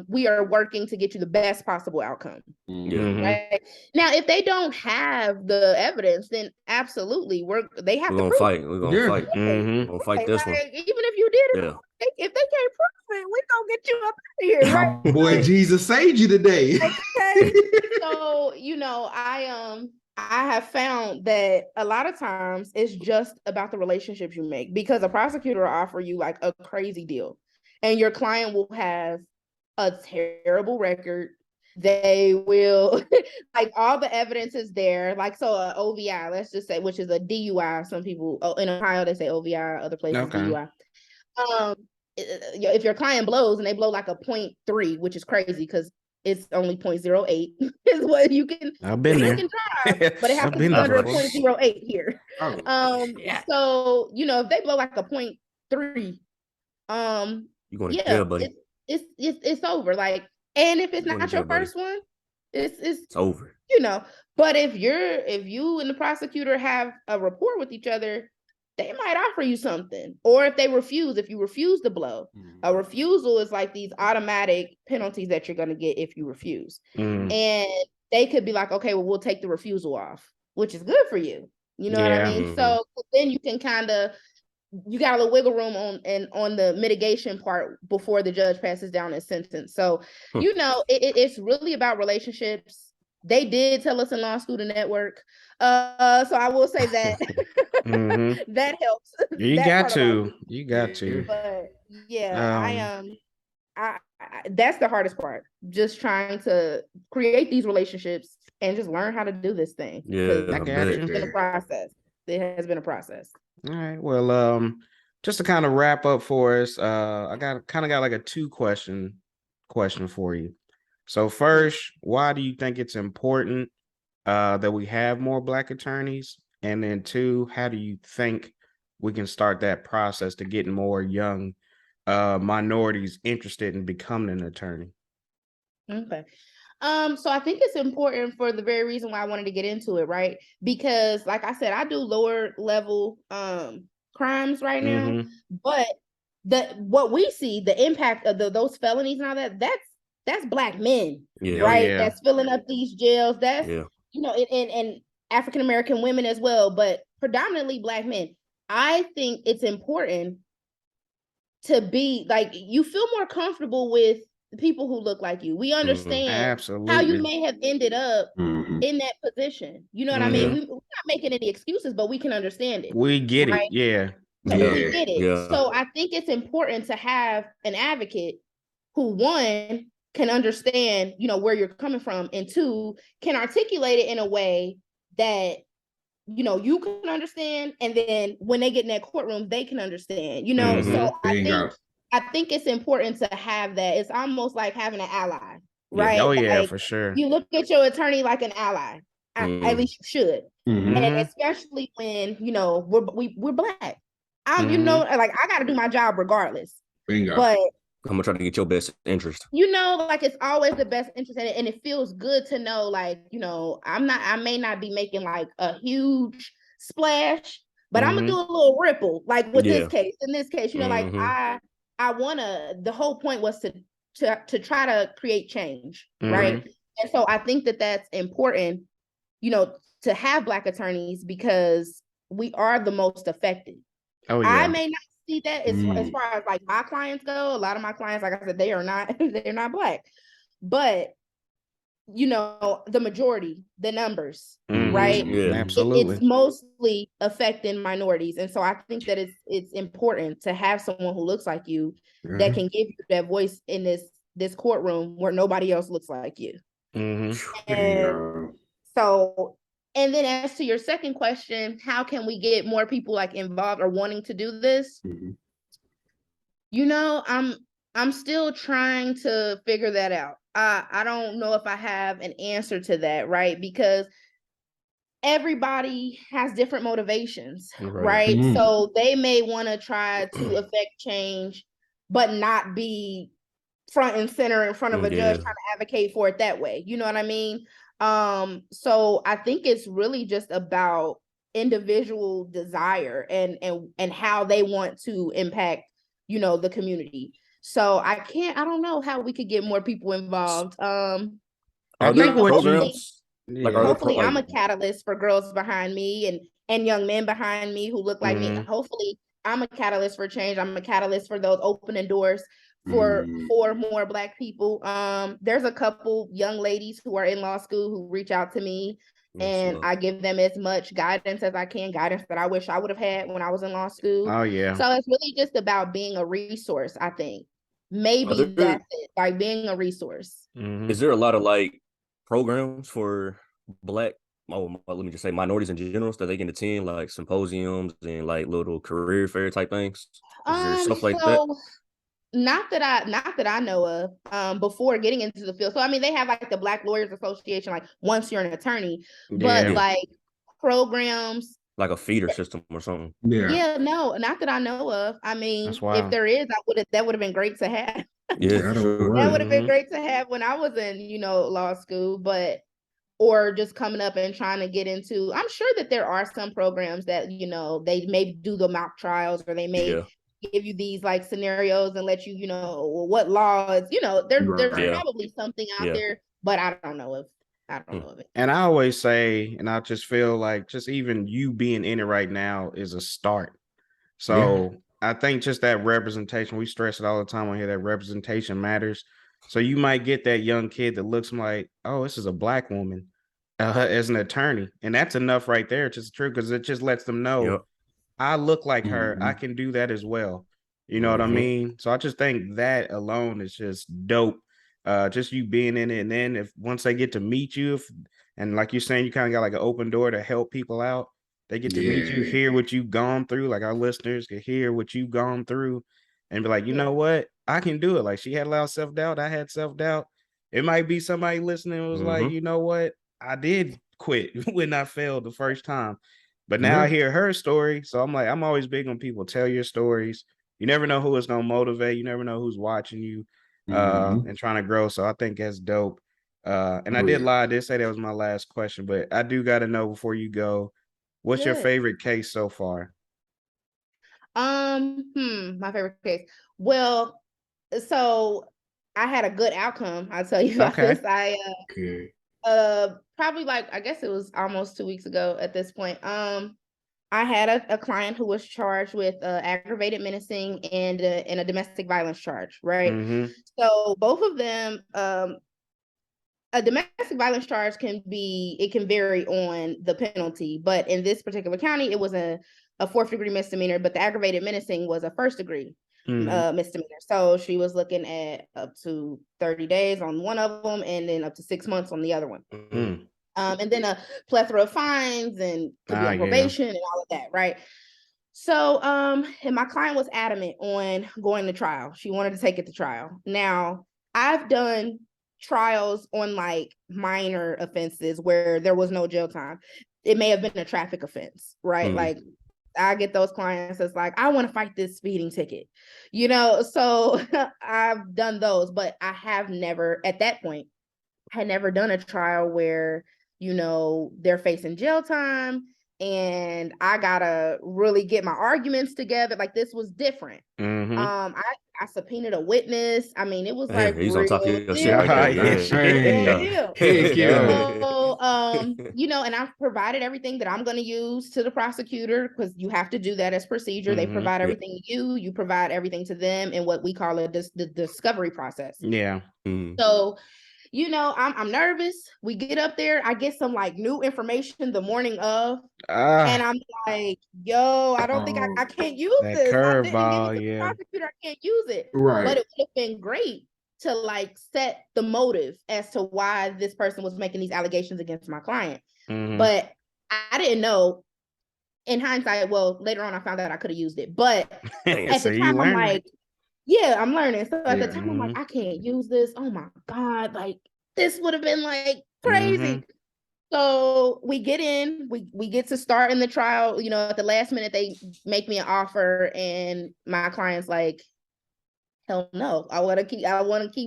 we are working to get you the best possible outcome. Right? Now, if they don't have the evidence, then absolutely they have to fight. We're gonna fight. We're gonna fight this one. Even if you did it, if they can't prove it, we're gonna get you up out of here, right? Boy, Jesus saved you today. Okay. So, I have found that a lot of times it's just about the relationships you make, because a prosecutor will offer you like a crazy deal and your client will have a terrible record. They will like, all the evidence is there. Like, so a OVI, let's just say, which is a DUI. Some people in Ohio, they say OVI, other places DUI. If your client blows and they blow like a 0.3, which is crazy because it's only 0.08 is what you can. I've been there. Can drive, but it has to be under 0.08 here. So if they blow like a 0.3, you're going to jail, buddy. It's over. Like, and if it's not your first one, it's over. But if you and the prosecutor have a rapport with each other, they might offer you something. Or if you refuse to blow, a refusal is like these automatic penalties that you're going to get if you refuse. And they could be like, okay, well, we'll take the refusal off, which is good for you. You know what I mean? So then you can you got a little wiggle room on the mitigation part before the judge passes down his sentence. So, it's really about relationships. They did tell us in law school to network. So I will say that that helps. You got to. But yeah, I that's the hardest part. Just trying to create these relationships and just learn how to do this thing. Yeah, it's been a process. It has been a process. All right. Well, just to kind of wrap up for us, I got like a 2-question for you. So first, why do you think it's important that we have more Black attorneys? And then 2, how do you think we can start that process to get more young minorities interested in becoming an attorney? Okay. So I think it's important for the very reason why I wanted to get into it, right? Because like I said, I do lower level crimes right now, but what we see, the impact of those felonies and all that's Black men, right? That's filling up these jails. That's and African American women as well, but predominantly Black men. I think it's important to be like, you feel more comfortable with the people who look like you. We understand how you may have ended up in that position. You know what I mean? We're not making any excuses, but we can understand it. We get it. Yeah. We get it. Yeah. So I think it's important to have an advocate who, 1, can understand, where you're coming from, and 2, can articulate it in a way that, you can understand. And then when they get in that courtroom, they can understand, So I think it's important to have that. It's almost like having an ally, right? Oh yeah, like, for sure. You look at your attorney like an ally. At least you should. And especially when, we're Black. Like, I got to do my job regardless. Bingo. But I'm gonna try to get your best interest. Like, it's always the best interest in it, and it feels good to know, like, I may not be making like a huge splash, but I'm gonna do a little ripple, like with this case. In this case, like I wanna. The whole point was to try to create change, right? And so I think that that's important, to have Black attorneys, because we are the most affected. Oh I yeah. may not see that as far as like my clients go. A lot of my clients, like I said, they are not they're not Black, but you know, the majority, the numbers, right? Yeah. Absolutely. It's mostly affecting minorities, and so I think that it's important to have someone who looks like you that can give you that voice in this courtroom where nobody else looks like you. And so, and then as to your second question, how can we get more people like involved or wanting to do this? You know, I'm still trying to figure that out. I don't know if I have an answer to that, right? Because everybody has different motivations, right? So they may want to try to affect change, but not be front and center in front of a judge trying to advocate for it that way. You know what I mean? So I think it's really just about individual desire and how they want to impact, you know, the community. So I don't know how we could get more people involved. Are I there think what programs? you, Like, yeah. are there hopefully I'm a catalyst for girls behind me and young men behind me who look like me. Hopefully I'm a catalyst for change. I'm a catalyst for those opening doors for more Black people. There's a couple young ladies who are in law school who reach out to me, and I give them as much guidance as I can, guidance that I wish I would have had when I was in law school. Oh yeah. So it's really just about being a resource, I think. Maybe that's it, like being a resource. Is there a lot of like programs for Black, let me just say minorities in general, so that they can attend like symposiums and like little career fair type things? Is there stuff like that? Not that I know of before getting into the field. So I mean they have like the Black Lawyers Association, like once you're an attorney, but like programs like a feeder system or something. Yeah, no, not that I know of. I mean, if there is, that would have been great to have. Yeah, for sure. That would have been great to have when I was in, you know, law school, but or just coming up and trying to get into. I'm sure that there are some programs that, you know, they may do the mock trials or they may give you these like scenarios and let you, you know, what laws, you know, there's probably something out there, but I don't know of it. And I always say, and I just feel like just even you being in it right now is a start. So I think just that representation, we stress it all the time on here, that representation matters. So you might get that young kid that looks like, oh, this is a Black woman as an attorney. And that's enough right there. It's just true because it just lets them know I look like her. I can do that as well. You know what I mean? So I just think that alone is just dope. Just you being in it. And then if once they get to meet you, and like you're saying, you kind of got like an open door to help people out. They get to meet you, hear what you've gone through. Like our listeners can hear what you've gone through and be like, you know what? I can do it. Like she had a lot of self-doubt. I had self-doubt. It might be somebody listening who was like, you know what? I did quit when I failed the first time. But now I hear her story. So I'm like, I'm always big on people. Tell your stories. You never know who is going to motivate. You never know who's watching you and trying to grow. So I think that's dope. And I did lie. I did say that was my last question, but I do got to know before you go, what's your favorite case so far? My favorite case. Well, so I had a good outcome. I'll tell you about this. I probably like I guess it was almost 2 weeks ago at this point. I had a client who was charged with aggravated menacing and a domestic violence charge, right? So both of them, a domestic violence charge can vary on the penalty, but in this particular county, it was a 4th degree misdemeanor, but the aggravated menacing was a 1st degree misdemeanor. So she was looking at up to 30 days on one of them and then up to 6 months on the other one. And then a plethora of fines and could be on probation and all of that, right? So, and my client was adamant on going to trial. She wanted to take it to trial. Now, I've done trials on like minor offenses where there was no jail time. It may have been a traffic offense, right? Like I get those clients that's like, I want to fight this speeding ticket, you know? So I've done those, but I have never, at that point, had never done a trial where, you know, they're facing jail time and I gotta really get my arguments together. Like this was different. I subpoenaed a witness. I mean, it was like he's real on top of your shit deal. right there. So you know, and I've provided everything that I'm going to use to the prosecutor, because you have to do that as procedure. They provide everything to you provide everything to them in what we call the discovery process. Yeah. So, you know, I'm nervous. We get up there, I get some like new information the morning of, and I'm like, yo, I don't think I can't use this. I didn't give it to the prosecutor. I can't use it. Right. But it would have been great to like set the motive as to why this person was making these allegations against my client. But I didn't know. In hindsight, well, later on I found out I could have used it. But at the time, I'm like, yeah, I'm learning. So at the time, I'm like, I can't use this. Oh my God, like this would have been like crazy. So we get in, we get to start in the trial. You know, at the last minute, they make me an offer, and my client's like, hell no, I want to keep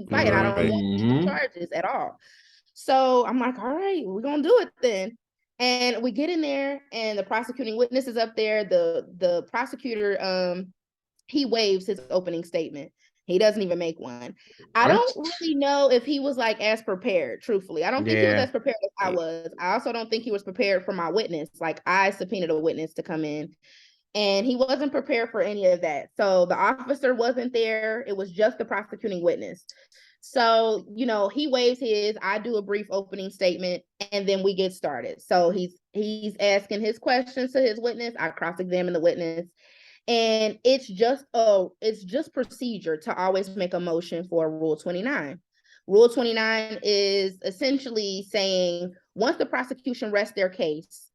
fighting. I don't want these charges at all. So I'm like, all right, we're gonna do it then. And we get in there, and the prosecuting witness is up there. The prosecutor, he waives his opening statement. He doesn't even make one. I don't really know if he was like as prepared, truthfully. I don't think he was as prepared as I was. I also don't think he was prepared for my witness. Like, I subpoenaed a witness to come in, and he wasn't prepared for any of that. So the officer wasn't there. It was just the prosecuting witness. So, you know, he waives his, I do a brief opening statement, and then we get started. So he's asking his questions to his witness. I cross-examine the witness. And it's just procedure to always make a motion for Rule 29. Rule 29 is essentially saying, once the prosecution rests their case,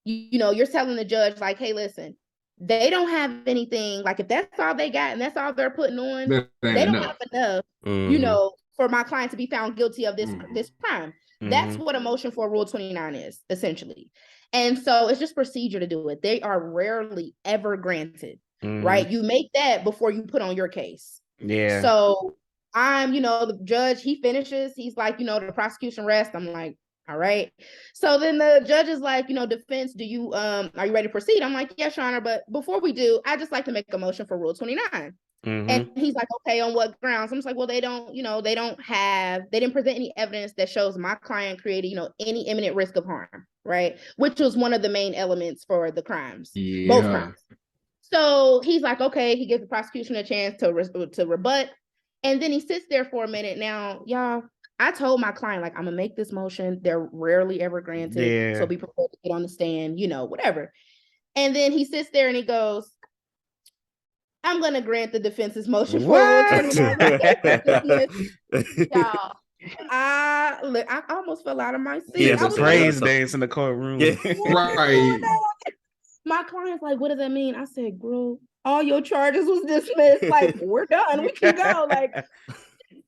you know, you're telling the judge, like, hey, listen, they don't have anything, like if that's all they got and that's all they're putting on, they don't have enough, you know, for my client to be found guilty of this crime. That's what a motion for Rule 29 is, essentially. And so it's just procedure to do it. They are rarely ever granted, right? You make that before you put on your case. Yeah. So I'm, you know, the judge, he finishes, he's like, you know, the prosecution rests. I'm like, all right. So then the judge is like, you know, defense, do you, are you ready to proceed? I'm like, yes, Your Honor. But before we do, I just like to make a motion for Rule 29. And he's like, okay, on what grounds? I'm just like, well, they didn't present any evidence that shows my client created, you know, any imminent risk of harm, right? Which was one of the main elements for the crimes, both crimes. So he's like, okay, he gives the prosecution a chance to rebut. And then he sits there for a minute. Now, y'all, I told my client, like, I'm gonna make this motion. They're rarely ever granted. So be prepared to get on the stand, you know, whatever. And then he sits there and he goes, I'm going to grant the defense's motion for Rule 29. Y'all, I almost fell out of my seat. Yeah, the praise dance in the courtroom. Right. My client's like, what does that mean? I said, girl, all your charges was dismissed. Like, we're done. We can go. Like,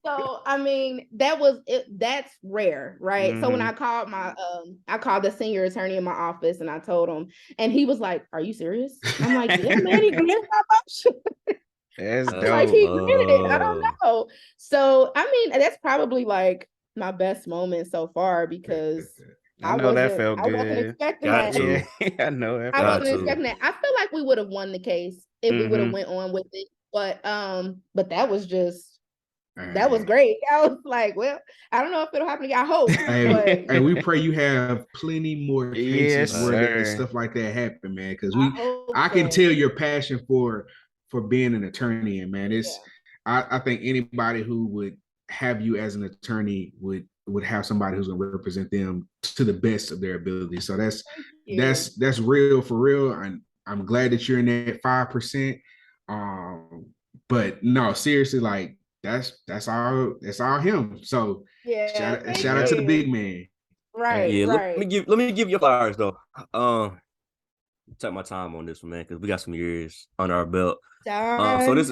so, I mean, that's rare, right? So when I called I called the senior attorney in my office, and I told him, and he was like, are you serious? I'm like, yeah, man, he granted my motion. That's dope. Like, he granted it. I don't know. So, I mean, that's probably like my best moment so far, because I know that felt good. I wasn't expecting that. Yeah, I know that. I wasn't expecting that. I feel like we would have won the case if we would have went on with it. But that was just, that was great. I was like, well, I don't know if it'll happen again. I hope. And we pray you have plenty more cases where stuff like that happen, man. Because I can tell your passion for being an attorney, and man, it's I think anybody who would have you as an attorney would have somebody who's gonna represent them to the best of their ability. So that's real for real. And I'm glad that you're in that 5%. But no, seriously, like, that's all him. So shout out to the big man. Right. Yeah, right. Let me give you flowers though. Take my time on this one, man, because we got some years under our belt. So this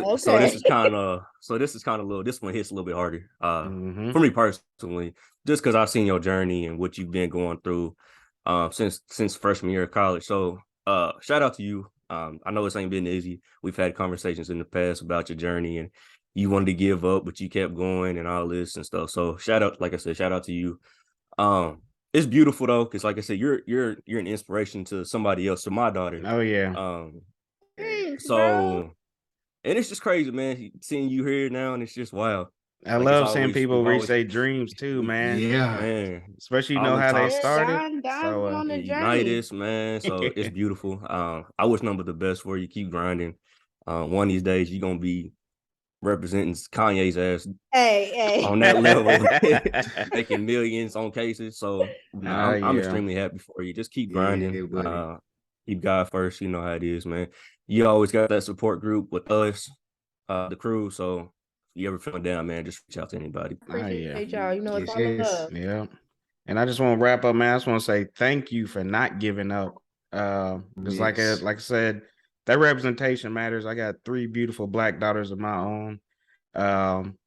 is kind of a little, this one hits a little bit harder for me personally, just because I've seen your journey and what you've been going through since freshman year of college. So shout out to you. I know it's ain't been easy. We've had conversations in the past about your journey, and you wanted to give up, but you kept going and all this and stuff. So shout out to you. It's beautiful though, because like I said, you're an inspiration to somebody else, to my daughter. Oh yeah. Thanks, so bro. and it's just crazy, man, seeing you here now, and it's just wow. I Like it's love seeing always people we've reach always their dreams too, man. Yeah. man. Especially All know them how they top Yeah, started. Don So went on the unite journey. us, man. So it's beautiful. I wish number the best for you. Keep grinding. One of these days you're gonna be representing Kanye's ass Hey. on that level, making millions on cases. So I'm yeah. extremely happy for you. Just keep grinding. Yeah, buddy. Keep God first. You know how it is, man. You always got that support group with us, the crew. So if you ever feeling down, man, just reach out to anybody. Appreciate y'all. You know it's all Yes. love. Yeah. And I just want to wrap up, man. I just want to say thank you for not giving up. Because like I said, that representation matters. I got 3 beautiful Black daughters of my own.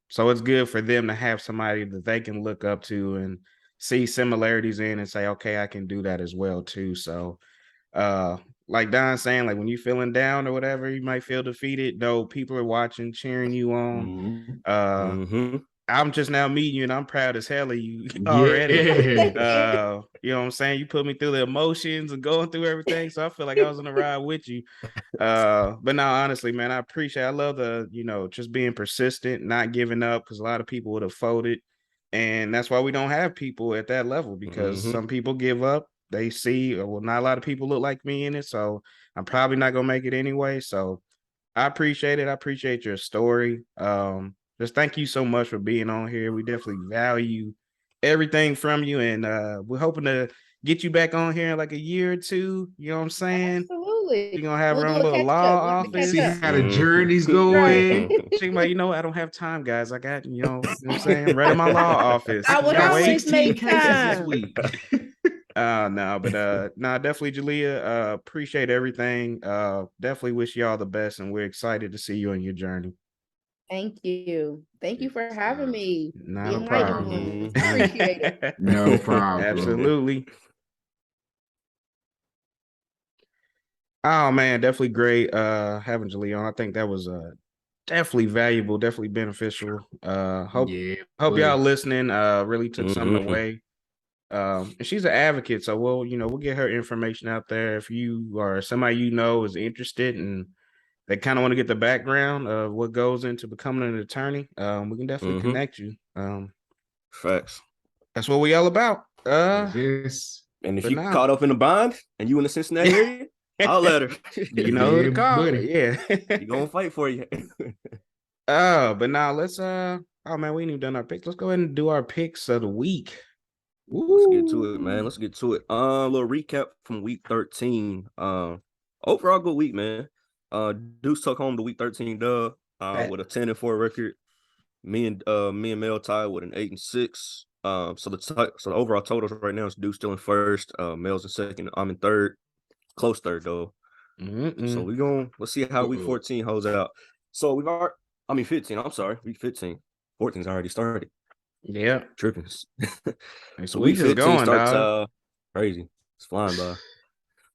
So it's good for them to have somebody that they can look up to and see similarities in and say, okay, I can do that as well too. So like Don saying, like when you're feeling down or whatever, you might feel defeated. No, people are watching, cheering you on. I'm just now meeting you and I'm proud as hell of you already. You know what I'm saying? You put me through the emotions and going through everything. So I feel like I was on a ride with you. But now honestly, man, I love the, just being persistent, not giving up, because a lot of people would have folded. And that's why we don't have people at that level, because some people give up. They see, well, not a lot of people look like me in it. So I'm probably not gonna make it anyway. So I appreciate it. I appreciate your story. Just thank you so much for being on here. We definitely value everything from you, and we're hoping to get you back on here in like a year or two. You know what I'm saying? Absolutely. You're gonna have We'll her do own a little catch law up. office. See how the journey's going. Right. She's like, I don't have time, guys. I got, you know what I'm saying? I'm running my law office. I would Got always 16 make cases this time. week. No, but definitely, Juliea. Appreciate everything. Definitely wish you all the best, and we're excited to see you on your journey. Thank you. Thank you for having me. Not The a enlightened problem. one. Appreciate it. No problem. Absolutely. Oh man, definitely great having Juliea on. I think that was definitely valuable, definitely beneficial. Hope y'all listening really took something away. And she's an advocate, so we'll get her information out there. If you or somebody is interested and they kind of want to get the background of what goes into becoming an attorney, we can definitely connect you. Facts. That's what we all about. Yes. And if you caught up in the bind and you in the Cincinnati area, I'll let her. You know who to call. Buddy. Yeah. You gonna fight for you. But now let's oh man, we ain't even done our picks. Let's go ahead and do our picks of the week. Let's get to it, man. Let's get to it. A little recap from week 13. Overall good week, man. Deuce took home the week 13 dub with a 10-4 record. Me and Mel tied with an 8-6. So the overall totals right now is Deuce still in first, Mel's in second, I'm in third. Close third though. So let's see how week 14 holds out. So 15, I'm sorry, week 15. 14's already started. Yeah. Tripping. So week 15 starts crazy. It's flying by.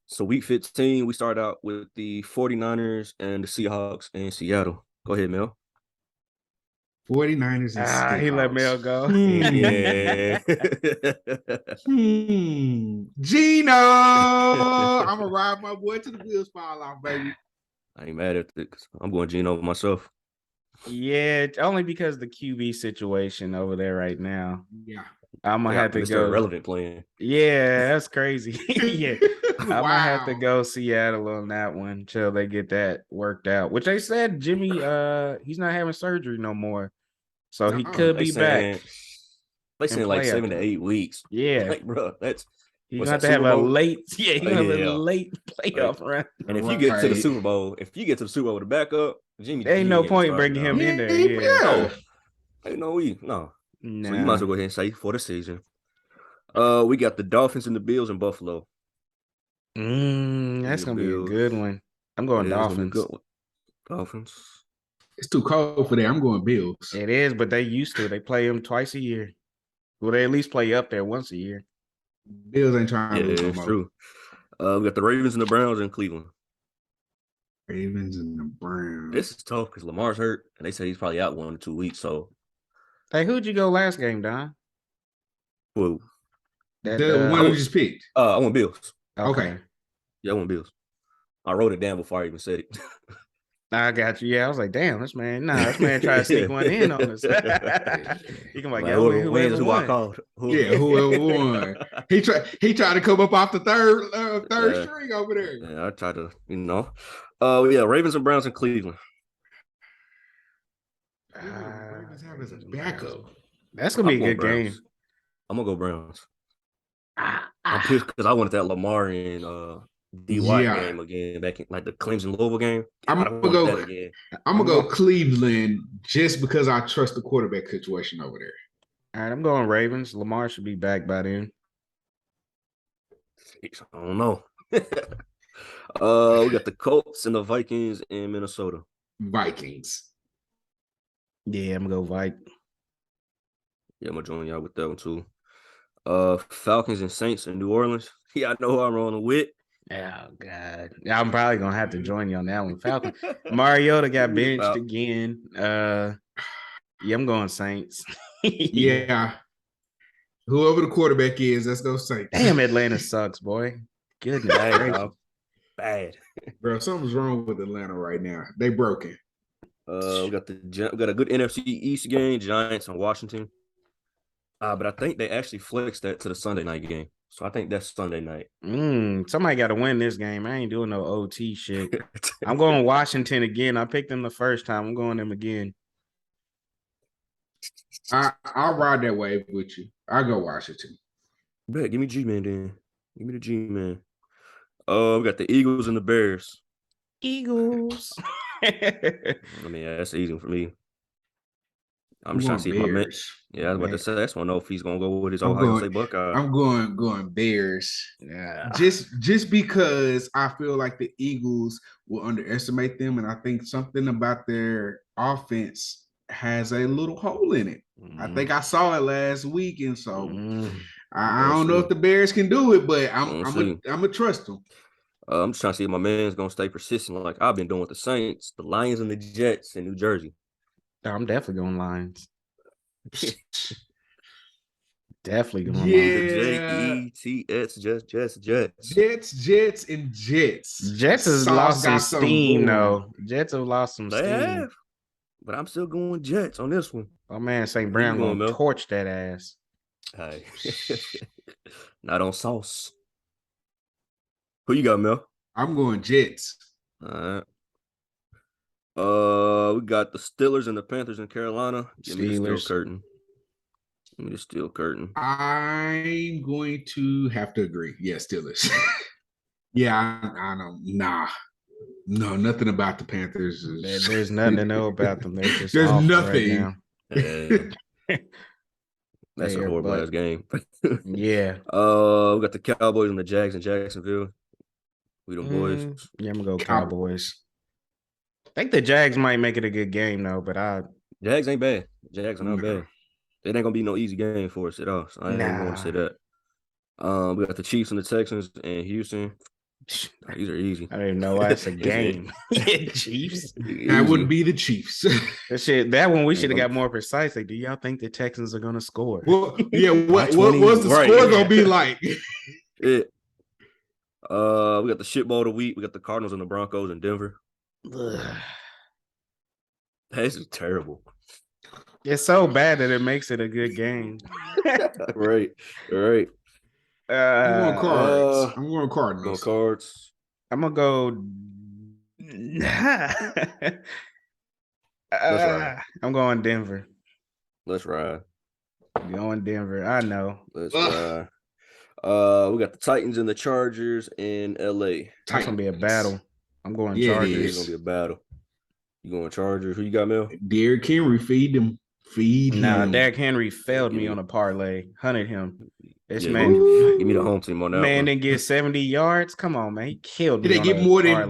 So week 15, we start out with the 49ers and the Seahawks in Seattle. Go ahead, Mel. 49ers and Seahawks. He let Mel go. Yeah. Gino, I'm gonna ride my boy to the wheels fall off, baby. I ain't mad at it because I'm going Gino myself. Yeah, only because the QB situation over there right now. Yeah. I'm gonna have to Mr. go. Irrelevant playing. Yeah, that's crazy. Yeah. I'm gonna have to go Seattle on that one until they get that worked out. Which they said Jimmy, he's not having surgery no more. So he could be back. They saying like 7 to 8 weeks. Yeah. Like, bro, he's gonna have to have a late, late playoff run. And if you get to the Super Bowl, with the backup, Jimmy, ain't no point bringing him in there. Yeah. Ain't no. So you might as well go ahead and say for the season. We got the Dolphins and the Bills in Buffalo. That's gonna be a good one. I'm going Dolphins. Dolphins. It's too cold for that. I'm going Bills. It is, but they used to. They play them twice a year. Well, they at least play up there once a year. Bills ain't trying to lose. Yeah, it's true. We got the Ravens and the Browns in Cleveland. Ravens and the Browns. This is tough because Lamar's hurt, and they say he's probably out 1 to 2 weeks. So, hey, who'd you go last game, Don? Whoa. The one we just picked. I want Bills. Okay. Yeah, I want Bills. I wrote it down before I even said it. I got you. Yeah, I was like, damn, this man tried to sneak one in on us. He can like, yo, whoever wins, who I won. called. Yeah, whoever won. He tried to come up off the third string over there. Yeah, I tried to, yeah, Ravens and Browns in Cleveland. Ravens have as a backup. That's gonna be a good Browns. game. I'm gonna go Browns. I'm pissed because I wanted that Lamar and D. Watt game again, back in like the Clemson Louisville game. I'm gonna go Cleveland just because I trust the quarterback situation over there. All right, I'm going Ravens. Lamar should be back by then. I don't know. We got the Colts and the Vikings in Minnesota. Vikings. Yeah, I'm gonna go Vike. Yeah, I'm gonna join y'all with that one too. Falcons and Saints in New Orleans. Yeah, I know who I'm rolling with. Oh God, I'm probably gonna have to join you on that one. Falcon. Mariota got benched again. Yeah, I'm going Saints. Yeah. Whoever the quarterback is, let's go Saints. Damn, Atlanta sucks, boy. Goodness gracious. Bad. Bro, something's wrong with Atlanta right now. They broken. We got a good NFC East game, Giants and Washington. But I think they actually flexed that to the Sunday night game. So I think that's Sunday night. Somebody got to win this game. I ain't doing no OT shit. I'm going Washington again. I picked them the first time. I'm going them again. I'll ride that wave with you. I'll go Washington. Bet, give me G-Man then. Give me the G-Man. We got the Eagles and the Bears. Eagles. I mean, that's easy for me. I'm just trying to see if my man. Yeah, I was about to say, I just want to know if he's gonna go with his Ohio State Buckeyes. I'm going Bears. Yeah. Just because I feel like the Eagles will underestimate them, and I think something about their offense has a little hole in it. I think I saw it last week, and so I don't know if the Bears can do it, but I'm gonna trust them. I'm just trying to see if my man's gonna stay persistent, like I've been doing with the Saints, the Lions, and the Jets in New Jersey. I'm definitely going Lions. Definitely going Lions. Jets. Jets, and Jets. Jets has lost some steam, though. Jets have lost some steam. But I'm still going Jets on this one. Oh man, St. Brown gonna torch that ass. Hey. Not on sauce. Who you got, Mel? I'm going Jets. All right. We got the Steelers and the Panthers in Carolina. Give me the steel curtain. Give me the steel curtain. I'm going to have to agree. Yeah, Steelers. Yeah, I don't. Nah. No, nothing about the Panthers. There's nothing to know about them. There's nothing. Right now. That's a horrible ass game. Yeah. We got the Cowboys and the Jags in Jacksonville. We them boys. Yeah, I'm gonna go Cowboys. I think the Jags might make it a good game though, but Jags ain't bad. Jags are not bad. It ain't gonna be no easy game for us at all. So I ain't going to say that. We got the Chiefs and the Texans and Houston. These are easy. I don't even know why it's a game. Chiefs. That wouldn't be the Chiefs. That one we should have got more precise. Like, do y'all think the Texans are gonna score? Well, yeah. What's the score gonna be like? Yeah. We got the shit bowl of the week. We got the Cardinals and the Broncos in Denver. This is terrible. It's so bad that it makes it a good game. Right. I'm going Cards. I'm going Cardinals. Go Cards. I'm gonna go. I'm going Denver. Let's ride. Going Denver. I know. Let's ride. We got the Titans and the Chargers in LA. That's gonna be a battle. I'm going Chargers. It's gonna be a battle. You going Chargers? Who you got, Mel? Derrick Henry, feed him. Derrick Henry failed me on a parlay. Hunted him. This man, give me the home team on that. Man didn't get 70 yards. Come on, man. He killed me. Didn't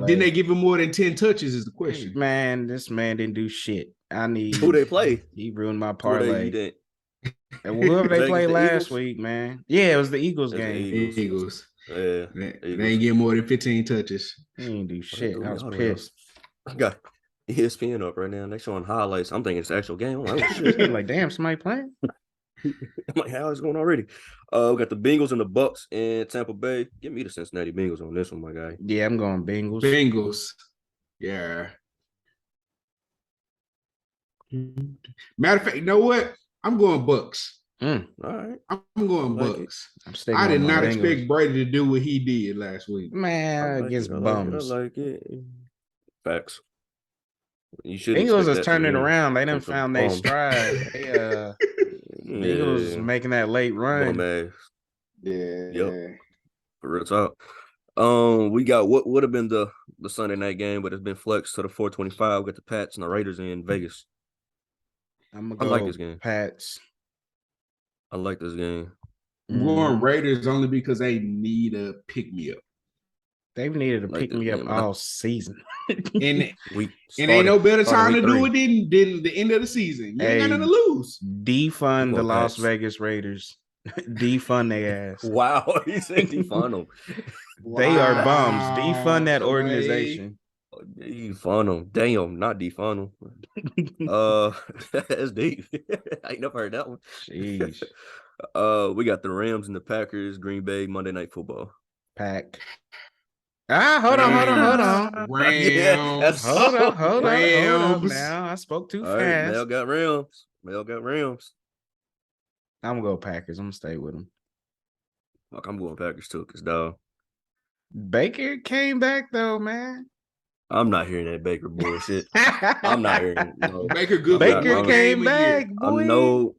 they give him more than 10 touches? Is the question. Man, this man didn't do shit. Who they play? He ruined my parlay. Whoever they played last week, man. Yeah, it was the Eagles game. Eagles. Yeah. They ain't get more than 15 touches. He didn't do shit. I was pissed. I got ESPN up right now. They showing highlights. I'm thinking it's the actual game. I'm like, oh, shit. Like, damn, somebody playing? I'm like, how is it going already? We got the Bengals and the Bucks in Tampa Bay. Give me the Cincinnati Bengals on this one, my guy. Yeah, I'm going Bengals. Bengals. Yeah. Matter of fact, you know what? I'm going Bucks. All right. I'm going I like Bucks. I did not expect Brady to do what he did last week. Man, against bums. I like it. Facts. You shouldn't Bengals expect is that turning around. They done from found their bum. stride. They Bengals making that late run. Bum ass. Yeah. Yep. For real talk. We got what would have been the Sunday night game, but it's been flexed to the 425. We got the Pats and the Raiders in Vegas. I'm gonna go I like this game. Pats. I like this game. I'm going Raiders only because they need a pick me up. They've needed to pick me up all season. and ain't no better time to do it than the end of the season. You ain't got nothing to lose. Defund the Las Vegas Raiders. Defund their ass. Wow, he said defund them. They are bums. Defund that organization. Defund them. Damn, not defund them. That's deep. I ain't never heard that one. Jeez. We got the Rams and the Packers, Green Bay, Monday Night Football. Pack. Hold on. Rams. Yeah, hold on. Now I spoke too fast. Right, Mel got Rams. I'm gonna go Packers. I'm gonna stay with them. Fuck, I'm going Packers too, cause dog. Baker came back though, man. I'm not hearing that Baker bullshit. I'm not hearing it. No. Baker came back. Boy. No,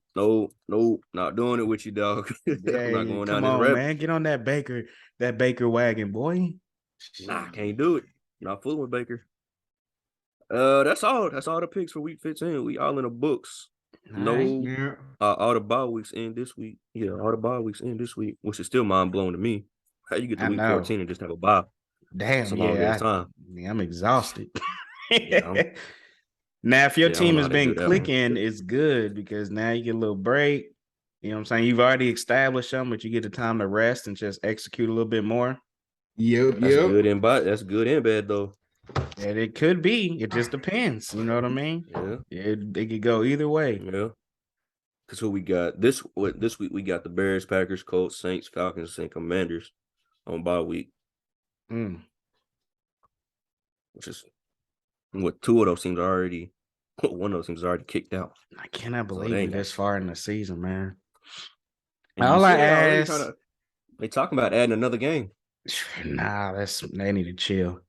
not doing it with you, dog. Yeah, I'm not going come down on, man. Get on that Baker wagon, boy. Nah, can't do it. Not fooling with Baker. That's all. That's all the picks for week 15. We all in the books. No, all the bye weeks end this week. Yeah, all the bye weeks end this week, which is still mind blowing to me. How you get to week 14 and just have a bye? Damn, it's a long ass time. I'm exhausted. Now, if your team has been clicking, it's good because now you get a little break. You know what I'm saying? You've already established something, but you get the time to rest and just execute a little bit more. Yep. That's good and bad though. And it could be. It just depends. You know what I mean? Yeah. It could go either way. Yeah. Because who we got this week? We got the Bears, Packers, Colts, Saints, Falcons, and Commanders on bye week. Which is what one of those teams are already kicked out. I cannot believe it this far in the season, man. All I ask, they talking about adding another game. Nah, they need to chill.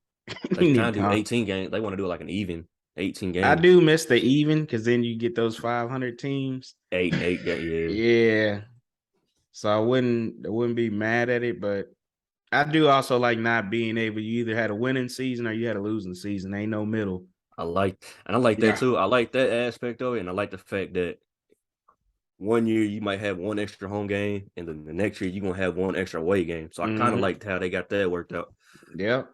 They trying to do 18 games. They want to do like an even 18 games. I do miss the even because then you get those 500 teams. 8 games. Yeah. So I wouldn't be mad at it, but I do also like not being able. You either had a winning season or you had a losing season. Ain't no middle. I like that too. I like that aspect of it, and I like the fact that one year you might have one extra home game, and then the next year you're gonna have one extra away game. So I kind of liked how they got that worked out. Yep.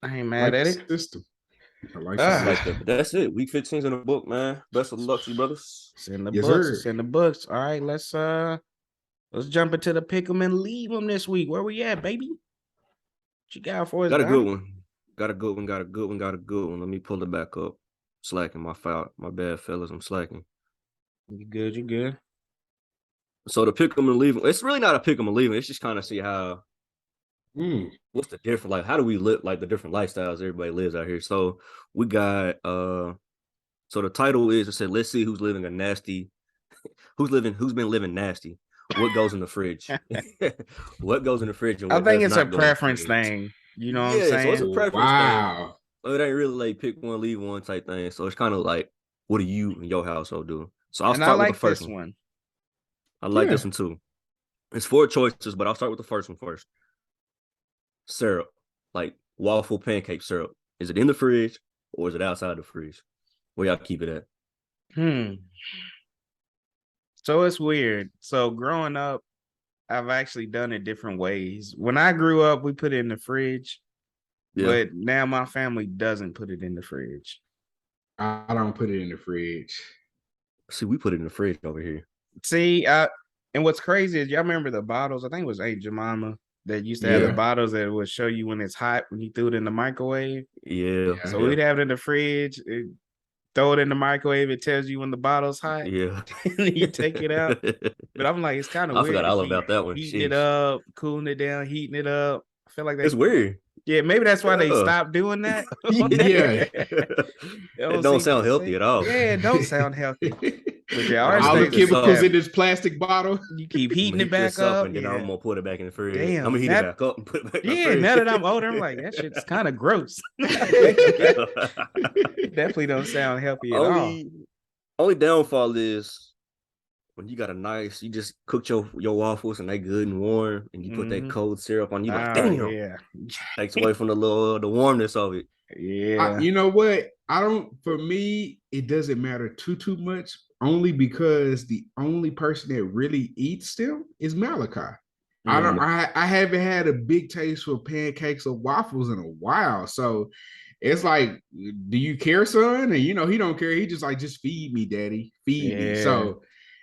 I ain't mad at it. System. I like that. But that's it. Week 15's in the book, man. Best of luck to you, brothers. It's in the books. It's in the books. All right, let's jump into the pick 'em and leave them this week. Where we at, baby? What you got for us? Got a good one. Got a good one. Let me pull it back up. Slacking my foul. My bad, fellas. I'm slacking. You good. So the pick 'em and leave 'em. It's really not a pick 'em and leave 'em. It's just kind of see how. What's the different? Like, how do we live? Like the different lifestyles everybody lives out here. So we got. So the title is. It said, "Let's see who's living a nasty. Who's been living nasty." What goes in the fridge? What goes in the fridge? And I think it's a preference thing. You know what I'm saying? So it's a preference thing. So it ain't really like pick one, leave one type thing. So it's kind of like, what do you and your household do? So I'll start with the first one. I like this one too. It's 4 choices, but I'll start with the first one first. Syrup, like waffle pancake syrup. Is it in the fridge or is it outside the fridge? Where y'all keep it at? So it's weird. So growing up, I've actually done it different ways. When I grew up, we put it in the fridge, but now my family doesn't put it in the fridge. I don't put it in the fridge. See, we put it in the fridge over here. See, and what's crazy is y'all remember the bottles? I think it was Aunt Jemima that used to have the bottles that would show you when it's hot when you threw it in the microwave. Yeah. So we'd have it in the fridge. Throw it in the microwave. It tells you when the bottle's hot. Yeah. And you take it out. But I'm like, it's kind of weird. I forgot all about that one. Heating it up, cooling it down, heating it up. I feel like it's weird. Yeah, maybe that's why they stopped doing that. Yeah. It don't sound healthy at all. Yeah, it don't sound healthy. But yeah, our all the steaks is chemicals soft. in this plastic bottle. You keep I'm heating gonna it heat back this up, up, and then I'm gonna put it back in the fridge. Damn, I'm gonna heat it back up and put it back in the fridge. now that I'm older, I'm like, that shit's kind of gross. Definitely don't sound healthy at all. Only downfall is when you got you just cooked your waffles and they good and warm, and you put that cold syrup on. You like, damn, yeah, takes away from the warmness of it. Yeah, you know what? For me, it doesn't matter too much. Only because the only person that really eats them is Malachi. I haven't had a big taste for pancakes or waffles in a while. So it's like, do you care, son? And he don't care. He just like, just feed me, daddy. Feed me. So,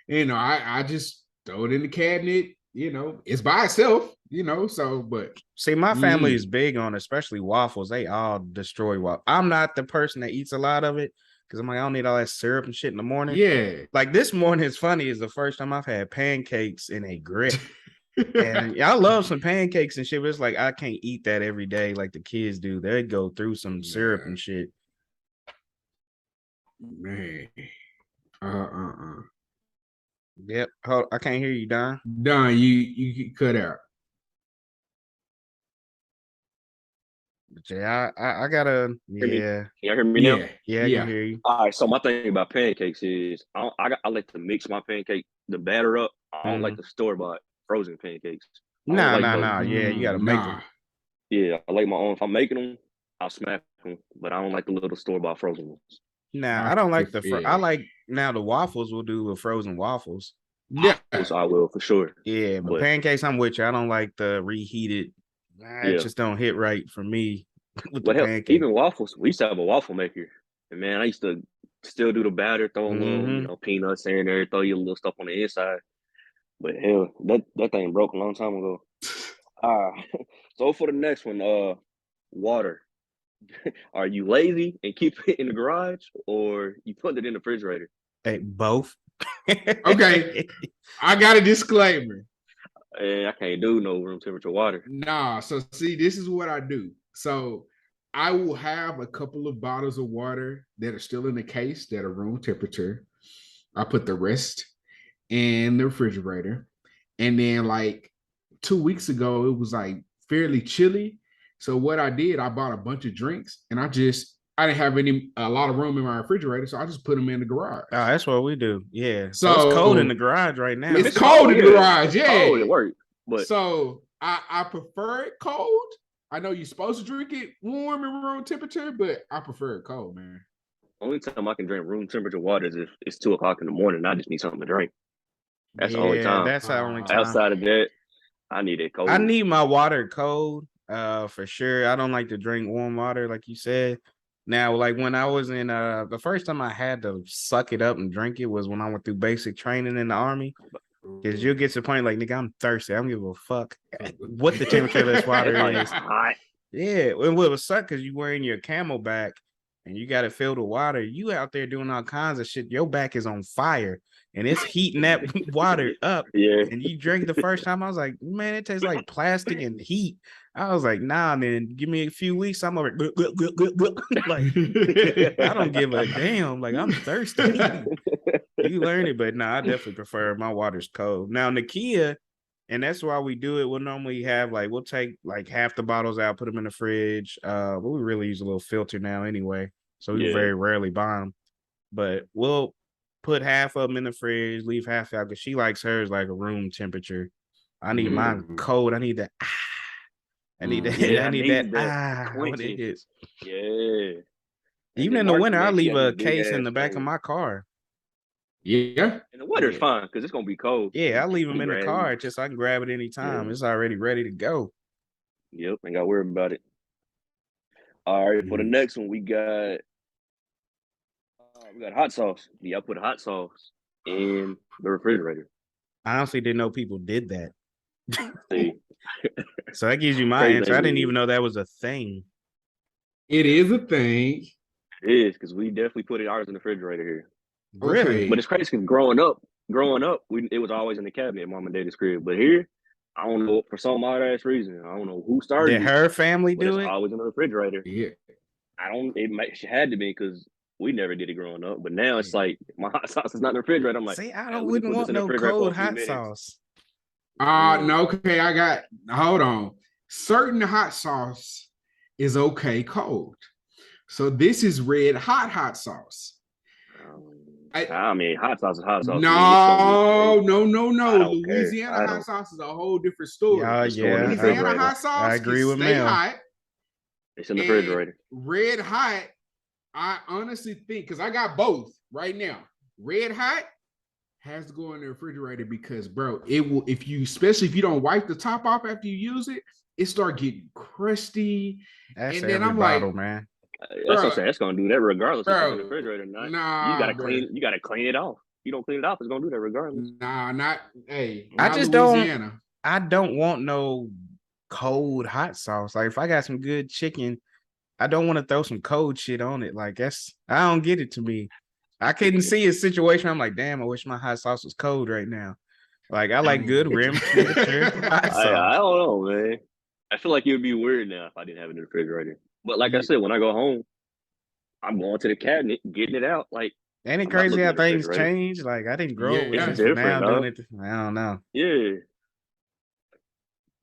I just throw it in the cabinet. It's by itself, so, but see, my family is big on especially waffles. They all destroy waffles. I'm not the person that eats a lot of it because I'm like, I don't need all that syrup and shit in the morning. Yeah. Like this morning is funny, is the first time I've had pancakes in a grit. And I love some pancakes and shit, but it's like I can't eat that every day like the kids do. They go through some syrup and shit. Man. Yep. I can't hear you, Don. Don, you cut out. Yeah, I gotta. Yeah. Can y'all hear me now? Yeah, I can hear you. All right. So my thing about pancakes is I like to mix my pancake, the batter up. I don't like the store-bought frozen pancakes. Nah. Yeah, you gotta make them. Yeah, I like my own. If I'm making them, I'll smack them, but I don't like the little store-bought frozen ones. Nah, I don't like I like now the waffles will do with frozen waffles. Yeah, I will for sure. Yeah, but pancakes, I'm with you. I don't like the reheated. It just don't hit right for me. With the pancake. Even waffles, we used to have a waffle maker, and man, I used to still do the batter, throw a little, peanuts in there, throw your little stuff on the inside. But hell, that thing broke a long time ago. So for the next one, water. Are you lazy and keep it in the garage, or you put it in the refrigerator? Hey, both. Okay, I got a disclaimer. I can't do no room temperature water. Nah, so see, this is what I do. So I will have a couple of bottles of water that are still in the case that are room temperature. I put the rest in the refrigerator. And then like 2 weeks ago, it was like fairly chilly. So what I did, I bought a bunch of drinks and I didn't have a lot of room in my refrigerator. So I just put them in the garage. Oh, that's what we do. Yeah. So it's cold in the garage right now. It's cold in the garage. Yeah. Cold at work. But so I prefer it cold. I know you're supposed to drink it warm and room temperature, but I prefer it cold, man. Only time I can drink room temperature water is if it's 2:00 in the morning and I just need something to drink. That's the only time. That's the only time. Outside of that, I need it cold. I need my water cold, for sure. I don't like to drink warm water, like you said. Now, like when I was in the first time I had to suck it up and drink it was when I went through basic training in the Army. Because you'll get to the point like, nigga, I'm thirsty. I don't give a fuck what the temperature of this water is. Yeah, it would suck because you wearing your Camelback and you got to fill the water. You out there doing all kinds of shit. Your back is on fire and it's heating that water up. Yeah. And you drink the first time. I was like, man, it tastes like plastic and heat. I was like, nah, man, give me a few weeks. I'm over like, I don't give a damn. Like, I'm thirsty. You learn it, but I definitely prefer my water's cold. Now, Nakia, and that's why we do it. We'll normally have we'll take like half the bottles out, put them in the fridge. But we really use a little filter now anyway, so we very rarely buy them. But we'll put half of them in the fridge, leave half out because she likes hers like a room temperature. I need mine cold. I need that. I need that. I need that. What it is. Yeah. Even in the winter, I leave a case in the back of my car. Yeah. In the winter's fine because it's gonna be cold. Yeah, I leave them in the car just so I can grab it anytime. Yeah. It's already ready to go. Yep, ain't got to worry about it. All right, for the next one, we got hot sauce. Yeah, I put hot sauce in the refrigerator. I honestly didn't know people did that. See. So that gives you my answer. I didn't even know that was a thing. It is a thing. It is because we definitely put ours in the refrigerator here. Really? But it's crazy because growing up, it was always in the cabinet at mom and daddy's crib. But here, I don't know, for some odd ass reason. I don't know who started Did it, her family but do it's it? always in the refrigerator. Yeah. She had to be because we never did it growing up. But now it's like my hot sauce is not in the refrigerator. I'm like, See, I "Man, we can wouldn't put this want in the no refrigerator for a cold few hot minutes." sauce. No, okay, hold on. Certain hot sauce is okay cold. So this is red hot sauce. I mean, hot sauce is hot sauce to me. It's gonna be No, crazy. no. I don't care. Louisiana I hot don't. sauce is a whole different story. Yeah, It's going in the Louisiana refrigerator. hot I sauce can agree with stay Mel. hot. It's in the And refrigerator. red hot, I honestly think, because I got both right now. Red hot has to go in the refrigerator because, bro, it will, if you, especially if you don't wipe the top off after you use it, it start getting crusty. That's And then every I'm bottle, like, man. That's what I'm saying. It's gonna do that regardless if it's in the bro, refrigerator or not. You nah, gotta bro. clean. You gotta clean it off. If you don't clean it off, it's gonna do that regardless. Nah, not, hey, I not just Louisiana. I don't want no cold hot sauce. Like if I got some good chicken, I don't want to throw some cold shit on it. Like I don't get it to me. I couldn't see a situation. I'm like, damn, I wish my hot sauce was cold right now. Like I like good room temperature hot sauce. I don't know, man. I feel like it would be weird now if I didn't have it in the refrigerator. But like I said, when I go home, I'm going to the cabinet, getting it out. Like, Ain't it I'm not crazy looking how in the things refrigerator. change? Like I didn't grow up with Yeah, it, It's so now different, I'm doing dog. it. I don't know. Yeah.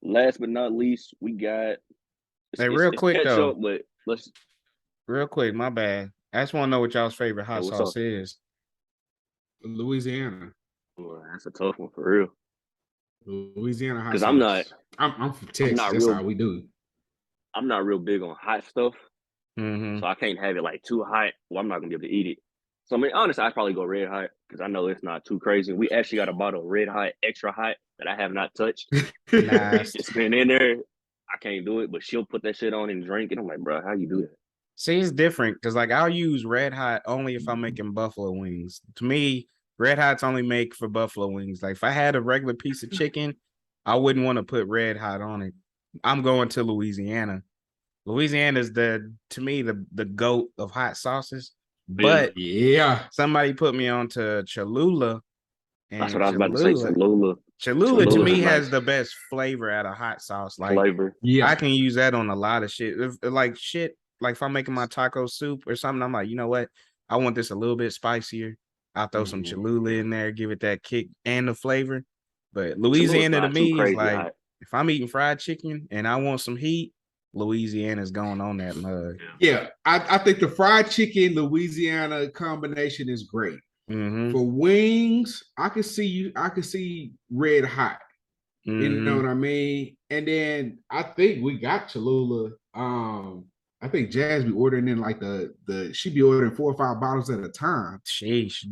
Last but not least, we got Hey, real it's quick though, ketchup, but let's. real quick, my bad. I just want to know what y'all's favorite Hey, hot what's sauce up? is. Louisiana. Well, that's a tough one for real. Louisiana hot Because sauce. I'm from Texas. not That's real. how we do. I'm not real big on hot stuff, Mm-hmm. so I can't have it like too hot. Well, I'm not gonna be able to eat it. So I mean, honestly, I'd probably go red hot because I know it's not too crazy. We actually got a bottle of red hot, extra hot that I have not touched. Nice. It's been in there. I can't do it, but she'll put that shit on and drink it. I'm like, bro, how you do that? See, it's different because like I'll use red hot only if I'm making buffalo wings. To me, red hots only make for buffalo wings. Like if I had a regular piece of chicken, I wouldn't want to put red hot on it. I'm going to Louisiana. Louisiana is to me the goat of hot sauces. But yeah, somebody put me onto Cholula, and That's what I was about to say. Cholula. Cholula to me is has nice the best flavor out of hot sauce. Like flavor. yeah. I can use that on a lot of shit. Like shit, like if I'm making my taco soup or something, I'm like, you know what? I want this a little bit spicier. I'll throw some Cholula in there, give it that kick and the flavor. But Louisiana to me is like, hot. if I'm eating fried chicken and I want some heat, Louisiana's going on that mug. Yeah, I think the fried chicken Louisiana combination is great. Mm-hmm. For wings, I can see red hot. Mm-hmm. You know what I mean? And then I think we got Cholula. I think Jazz be ordering in like she be ordering 4 or 5 bottles at a time. Sheesh.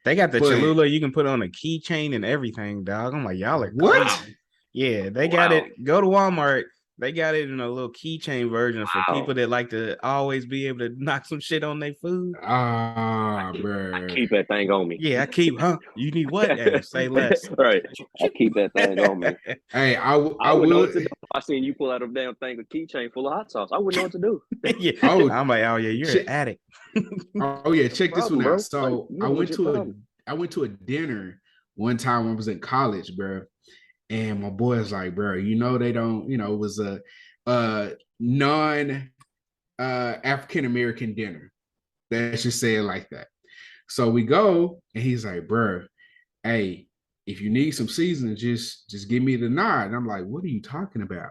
They got the Cholula you can put on a keychain and everything, dog. I'm like, y'all are what? crazy. Yeah, they got it. Go to Walmart. They got it in a little keychain version for people that like to always be able to knock some shit on their food. Bro. I keep that thing on me. Yeah, I keep, You need what? Hey, say less. Right. I keep that thing on me. Hey, I wouldn't know what to do. I seen you pull out a damn thing, a keychain full of hot sauce. I wouldn't know what to do. Yeah. I'm like, oh yeah, you're an addict. Oh yeah, check this one out. Bro. So Like, I went to a dinner one time when I was in college, bro. And my boy is like, bro, they don't, it was a non African American dinner. Let's just say it like that. So we go, and he's like, bro, hey, if you need some seasoning, just give me the nod. And I'm like, what are you talking about?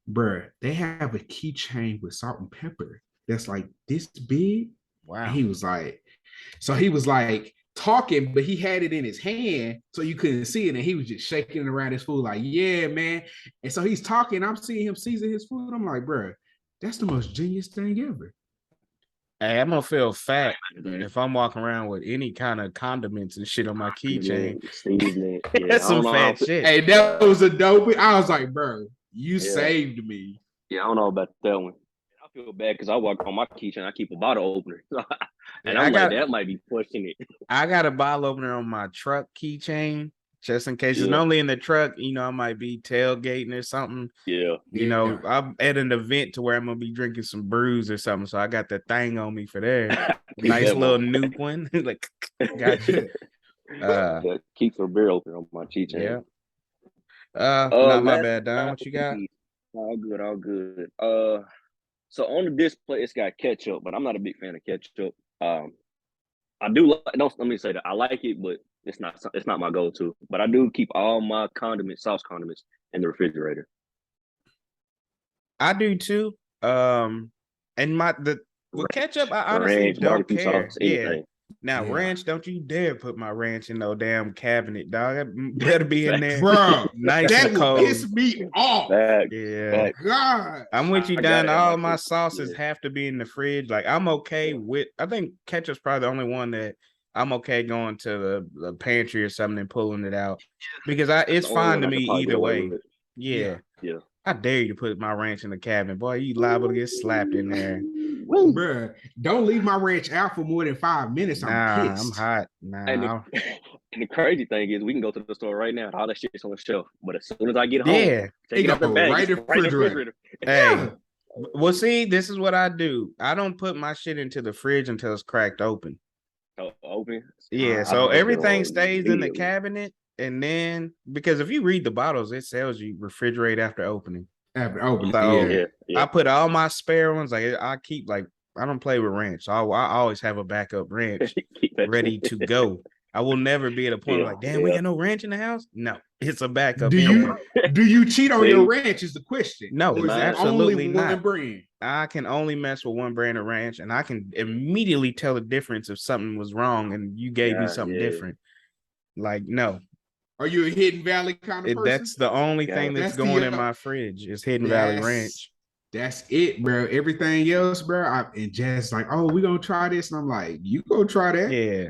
Bro, they have a keychain with salt and pepper that's like this big. Wow. And he was like talking, but he had it in his hand so you couldn't see it, and he was just shaking it around his food like, yeah, man. And so he's talking, I'm seeing him season his food. I'm like, bro, that's the most genius thing ever. Hey, I'm gonna feel fat if I'm walking around with any kind of condiments and shit on my keychain. That's some fat shit. Hey, that was a dope. I was like, bro, you saved me. Yeah, I don't know about that one. I feel bad because I walk on my keychain. I keep a bottle opener, and I'm like, that might be pushing it. I got a bottle opener on my truck keychain just in case. It's only in the truck. I might be tailgating or something. Yeah. I'm at an event to where I'm gonna be drinking some brews or something. So I got the thing on me for there. Nice little nuke one. Like, got you. Keeps a beer opener on my keychain. Yeah. Not my Last bad, Don. night What you got? all good, all good. So on the display it's got ketchup, but I'm not a big fan of ketchup. I do like, don't let me say that I like it, but it's not my go-to. But I do keep all my sauce condiments in the refrigerator. I do too. And with ketchup, I honestly ranch, don't barbecue care. sauce, Yeah. anything. Now, ranch, don't you dare put my ranch in no damn cabinet, dog. That better be in there. Bro, Nice that and will cold. piss me off. Yeah. God. I'm with you, I Don. gotta have All my my food. sauces Yeah. have to be in the fridge. Like, I'm okay with, I think ketchup's probably the only one that I'm okay going to the pantry or something and pulling it out. Because it's the only fine one to I me could probably get either away way. with. Yeah. Yeah. I dare you to put my ranch in the cabinet. Boy, you liable to get slapped in there. Bruh, don't leave my ranch out for more than 5 minutes. I'm pissed. I'm hot. Nah. And the crazy thing is, we can go to the store right now. All that shit's on the shelf. But as soon as I get home, Yeah. take it out the bag, right in the refrigerator. Hey, well, see, this is what I do. I don't put my shit into the fridge until it's cracked open. Oh, open? Yeah, so everything stays in the cabinet. And then, because if you read the bottles, it tells you refrigerate after opening. After opening, so I put all my spare ones. Like I keep I don't play with ranch. So I always have a backup ranch ready to go. I will never be at a point like, damn, we got no ranch in the house. No, it's a backup. Do you cheat on your ranch? Is the question? No, or is absolutely only not. One brand? I can only mess with one brand of ranch, and I can immediately tell the difference if something was wrong and you gave me something different. Like, no. Are you a Hidden Valley kind of person? That's the only thing that's going in my fridge is Hidden Valley Ranch. That's it, bro. Everything else, bro. And Jess like, oh, we gonna try this, and I'm like, you go try that. Yeah.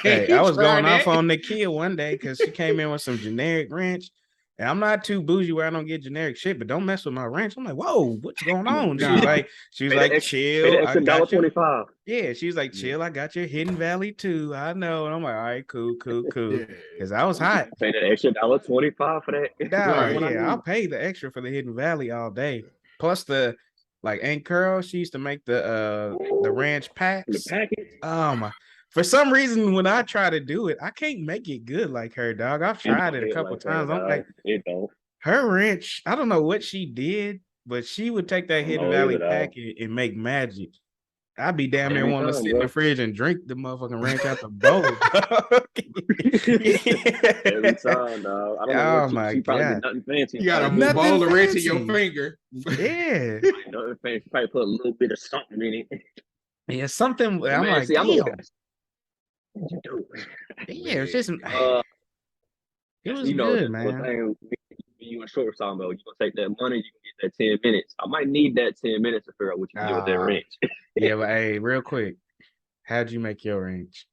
Hey, I was going off on Nakia one day because she came in with some generic ranch. And I'm not too bougie where I don't get generic shit, but don't mess with my ranch. I'm like, whoa, what's going on? She was like, chill. I got $1.25. Yeah, she's like, chill. I got your Hidden Valley too. I know. And I'm like, all right, cool. Because I was hot. Pay that extra $1.25 for that. I'll pay the extra for the Hidden Valley all day. Plus Aunt Curl, she used to make the ranch packs. The package. Oh my. For some reason, when I try to do it, I can't make it good like her, dog. I've tried it a couple times. I'm like, her ranch, I don't know what she did, but she would take that Hidden Valley pack and make magic. I'd be damn near wanting to sit in the fridge and drink the motherfucking ranch out the bowl. Every time, dog. I don't know. Oh my God. Nothing fancy. You got a bowl of ranch in your finger. Yeah. Nothing fancy. Probably put a little bit of something in it. Yeah, something. I'm Man, like, see, damn. Yeah, it's just. It was good, man. You and Short was talking about, you gonna take that money, you can get that 10 minutes. I might need that 10 minutes to figure out what you do with that ranch. Yeah, but hey, real quick, how'd you make your ranch?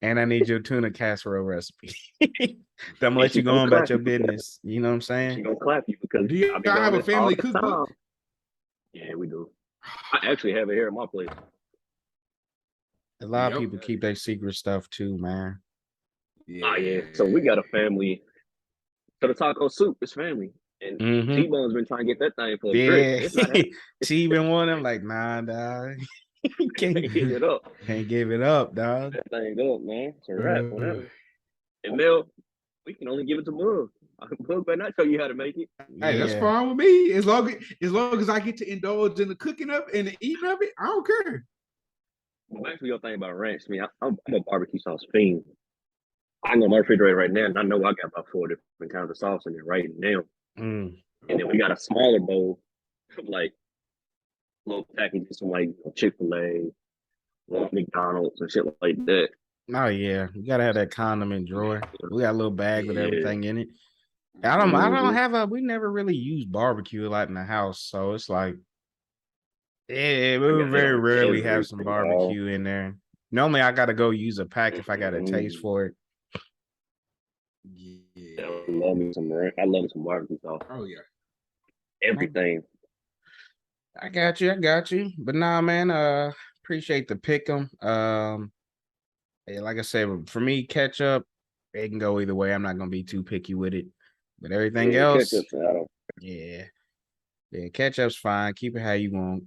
And I need your tuna casserole recipe. I'm gonna let you go on about your business. You know what I'm saying? She's gonna clap you because do you have a family cookbook? Yeah, we do. I actually have it here at my place. A lot of people keep their secret stuff too, man. Yeah. So we got a family. So the taco soup is family. And T-Bone's been trying to get that thing for a trip. T been one of them like, nah, dog. Can't give it up. Can't give it up, dog. That thing up, man. It's a wrap, whatever. And Mel, we can only give it to Bug. Bug better not tell you how to make it. Hey, that's fine with me. As long as I get to indulge in the cooking of it and the eating of it, I don't care. Well, actually, your thing about ranch, I'm a barbecue sauce fiend. I go in my refrigerator right now, and I know I got about 4 different kinds of sauce in there right now. And then we got a smaller bowl of like little packages from like Chick-fil-A, McDonald's, and shit like that. Oh yeah, you gotta have that condiment drawer. We got a little bag with everything in it. I don't have we never really used barbecue a lot in the house, so it's like, we very rarely have some barbecue in there. Normally, I gotta go use a pack if I got a taste for it. Yeah, I love me some barbecue sauce. Oh yeah, everything. I got you. But nah, man. Appreciate the pick 'em. Like I said, for me, ketchup, it can go either way. I'm not gonna be too picky with it. But everything else, ketchup's fine. Keep it how you want.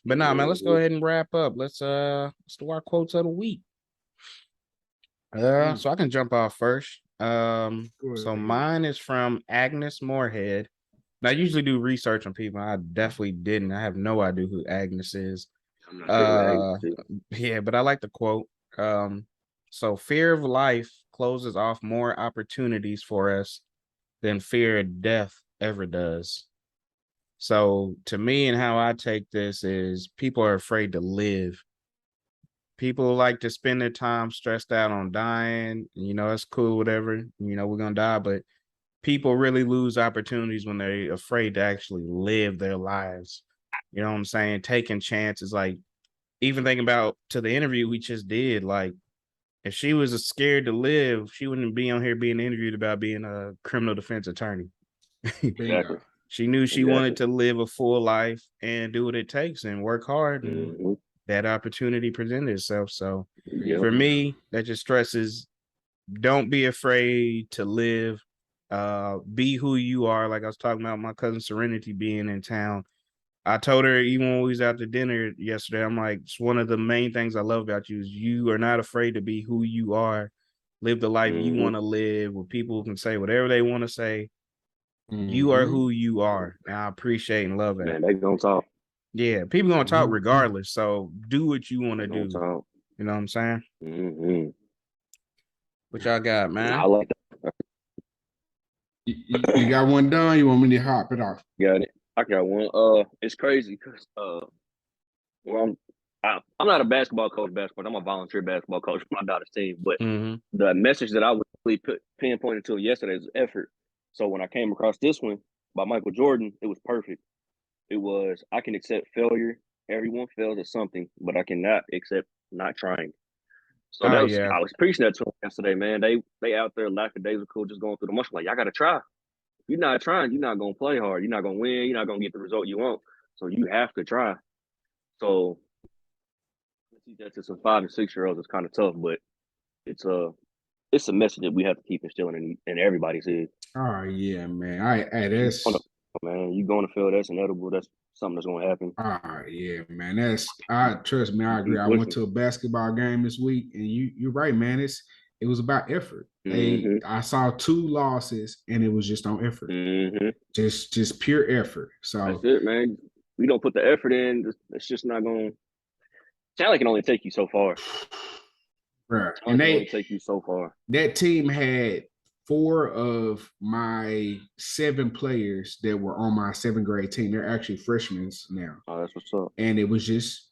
But nah, man. Let's go ahead and wrap up. Let's do our quotes of the week. So I can jump off first. So mine is from Agnes Moorhead. Now, I usually do research on people. I definitely didn't. I have no idea who Agnes is. I'm not sure who Agnes is. Yeah, but I like the quote. So fear of life closes off more opportunities for us than fear of death ever does. So to me, and how I take this is people are afraid to live. People like to spend their time stressed out on dying. You know, it's cool, whatever. You know, we're gonna die, but people really lose opportunities when they're afraid to actually live their lives. You know what I'm saying? Taking chances, like even thinking about to the interview we just did, like if she was scared to live, she wouldn't be on here being interviewed about being a criminal defense attorney. Exactly. She knew she wanted to live a full life and do what it takes and work hard. And that opportunity presented itself. So for me, that just stresses, don't be afraid to live. Be who you are. Like I was talking about my cousin Serenity being in town. I told her even when we was out to dinner yesterday, I'm like, it's one of the main things I love about you is you are not afraid to be who you are, live the life you want to live, where people can say whatever they want to say. You are who you are. And I appreciate and love that. Man, they gonna talk. Yeah, people gonna talk regardless. So do what you want to do. Talk. You know what I'm saying? What y'all got, man? I like that. You got one done? You want me to hop it off? Got it. I got one. It's crazy because well, I'm not a basketball coach. I'm a volunteer basketball coach for my daughter's team. But the message that I would really pinpointed to yesterday is effort. So when I came across this one by Michael Jordan, it was perfect. It was, I can accept failure. Everyone fails at something, but I cannot accept not trying. So I was preaching that to them yesterday, man. They out there lackadaisical, just going through the motion. Like, y'all got to try. If you're not trying, you're not going to play hard. You're not going to win. You're not going to get the result you want. So you have to try. So to teach that to some 5 and 6-year-olds is kind of tough, but it's a message that we have to keep instilling in everybody's head. Oh yeah, man. That's man. You going to feel that's inevitable. That's something that's going to happen. Yeah, man. Trust me. I agree. I went to a basketball game this week, and you're right, man. It was about effort. I saw 2 losses, and it was just on effort, just pure effort. So that's it, man. We don't put the effort in. It's just not going to. Talent can only take you so far. Right. And they take you so far. That team had 4 of my 7 players that were on my 7th grade team. They're actually freshmen now. Oh, that's what's up. And it was just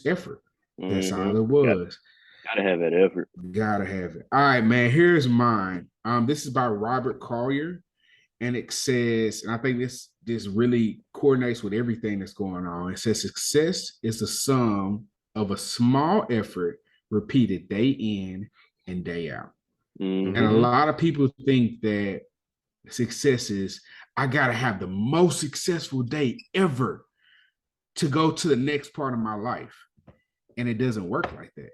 effort. That's all it was. Gotta have that effort. Gotta have it. All right, man. Here's mine. This is by Robert Collier, and it says, and I think this really coordinates with everything that's going on. It says success is the sum of a small effort repeated day in and day out. And a lot of people think that success is, I got to have the most successful day ever to go to the next part of my life. And it doesn't work like that.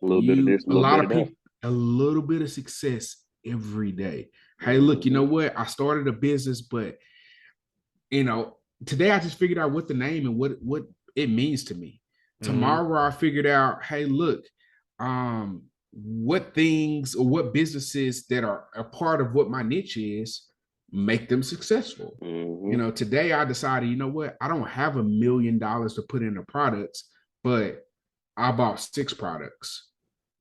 A little bit of this, a lot of people, a little bit of success every day. Hey, look, you know what? I started a business, but today I just figured out what the name and what it means to me. Tomorrow I figured out, hey, look, what things or what businesses that are a part of what my niche is, make them successful. Today I decided, you know what? I don't have $1 million to put into products, but I bought 6 products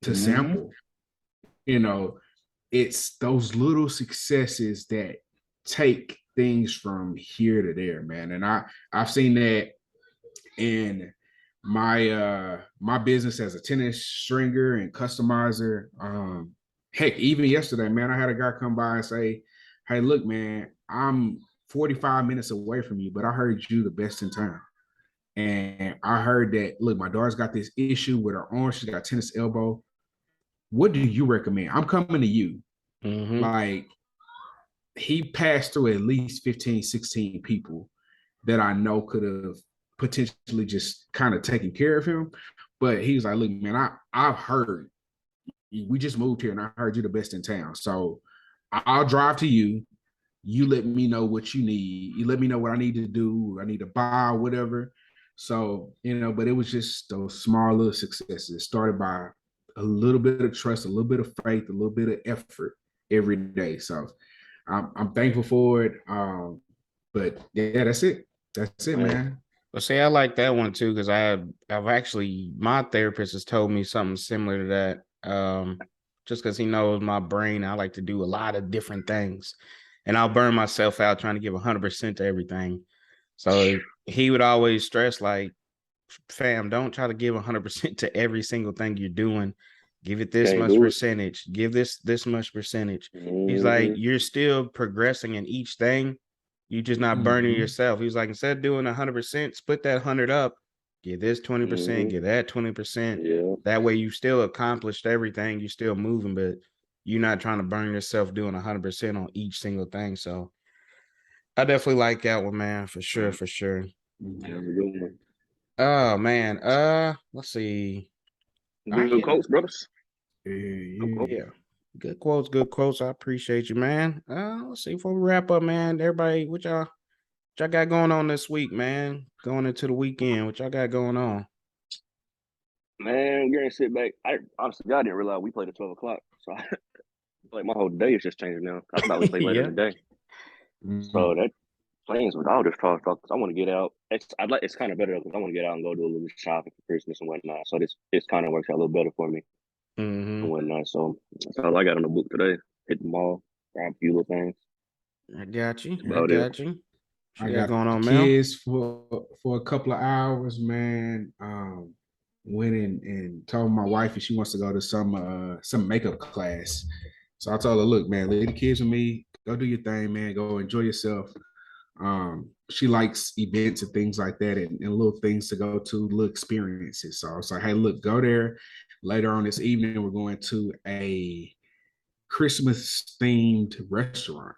to sample. It's those little successes that take things from here to there, man. And I've seen that in my business as a tennis stringer and customizer. Heck, even yesterday, man, I had a guy come by and say, hey, look, man, I'm 45 minutes away from you, but I heard you the best in town. And I heard that, look, my daughter's got this issue with her arm. She's got tennis elbow. What do you recommend? I'm coming to you. Like, he passed through at least 15, 16 people that I know could have potentially just kind of taken care of him. But he was like, look, man, I've heard, we just moved here and I heard you're the best in town. So I'll drive to you. You let me know what you need. You let me know what I need to do. I need to buy, whatever. So, but it was just those small little successes. It started by a little bit of trust, a little bit of faith, a little bit of effort. every day. So I'm thankful for it. But yeah, that's it. That's it, man. Well, see, I like that one too, because I've actually, my therapist has told me something similar to that. Just because he knows my brain, I like to do a lot of different things, and I'll burn myself out trying to give 100% to everything. So he would always stress, like, fam, don't try to give 100% to every single thing you're doing. Give it this much percentage. Give this much percentage. He's like, you're still progressing in each thing. You just not burning yourself. He was like, instead of doing 100%, split that 100 up. Give this 20%. Give that 20%. Yeah. That way, you still accomplished everything. You're still moving, but you're not trying to burn yourself doing 100% on each single thing. So I definitely like that one, man, for sure, for sure. Oh man, let's see. Good quotes, brothers. Yeah. Good quotes, good quotes. I appreciate you, man. Let's see, before we wrap up, man. Everybody, what y'all got going on this week, man? Going into the weekend, what y'all got going on? Man, you're gonna sit back. I honestly, I didn't realize we played at 12 o'clock. So like my whole day is just changing now. I thought we played later in the day. So that plans with all this talk because I want to get out. It's kind of better because I want to get out and go do a little shopping for Christmas and whatnot. So this kind of works out a little better for me and whatnot. So that's all I got on the book today. Hit the mall, grab a few little things. I got you. I got you. I got going on, kids for a couple of hours, man. Went in and told my wife if she wants to go to some makeup class. So I told her, look, man, leave the kids with me. Go do your thing, man. Go enjoy yourself. She likes events and things like that and little things to go to, little experiences. So I was like, hey, look, go there. Later on this evening, we're going to a Christmas themed restaurant,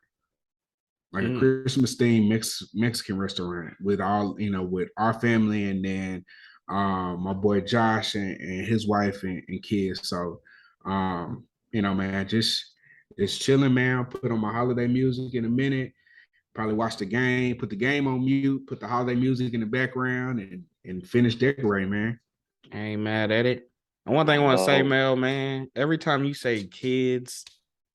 like a Christmas themed Mexican restaurant with all, with our family, and then my boy Josh and his wife and kids. So man, just chilling, man. Put on my holiday music in a minute, probably watch the game, put the game on mute, put the holiday music in the background, and finish decorating, man. I ain't mad at it. And one thing I want to say, Mel, man, every time you say kids,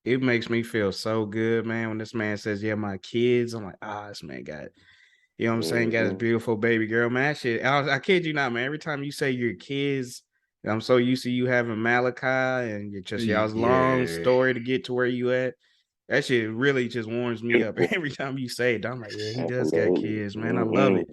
it makes me feel so good, man. When this man says, yeah, my kids, I'm like, this man got, you know what I'm saying? Got his beautiful baby girl, man. That shit, I kid you not, man. Every time you say your kids, I'm so used to you having Malachi and y'all's long story to get to where you at. That shit really just warms me up every time you say it. I'm like, yeah, he does got kids, man. I love it.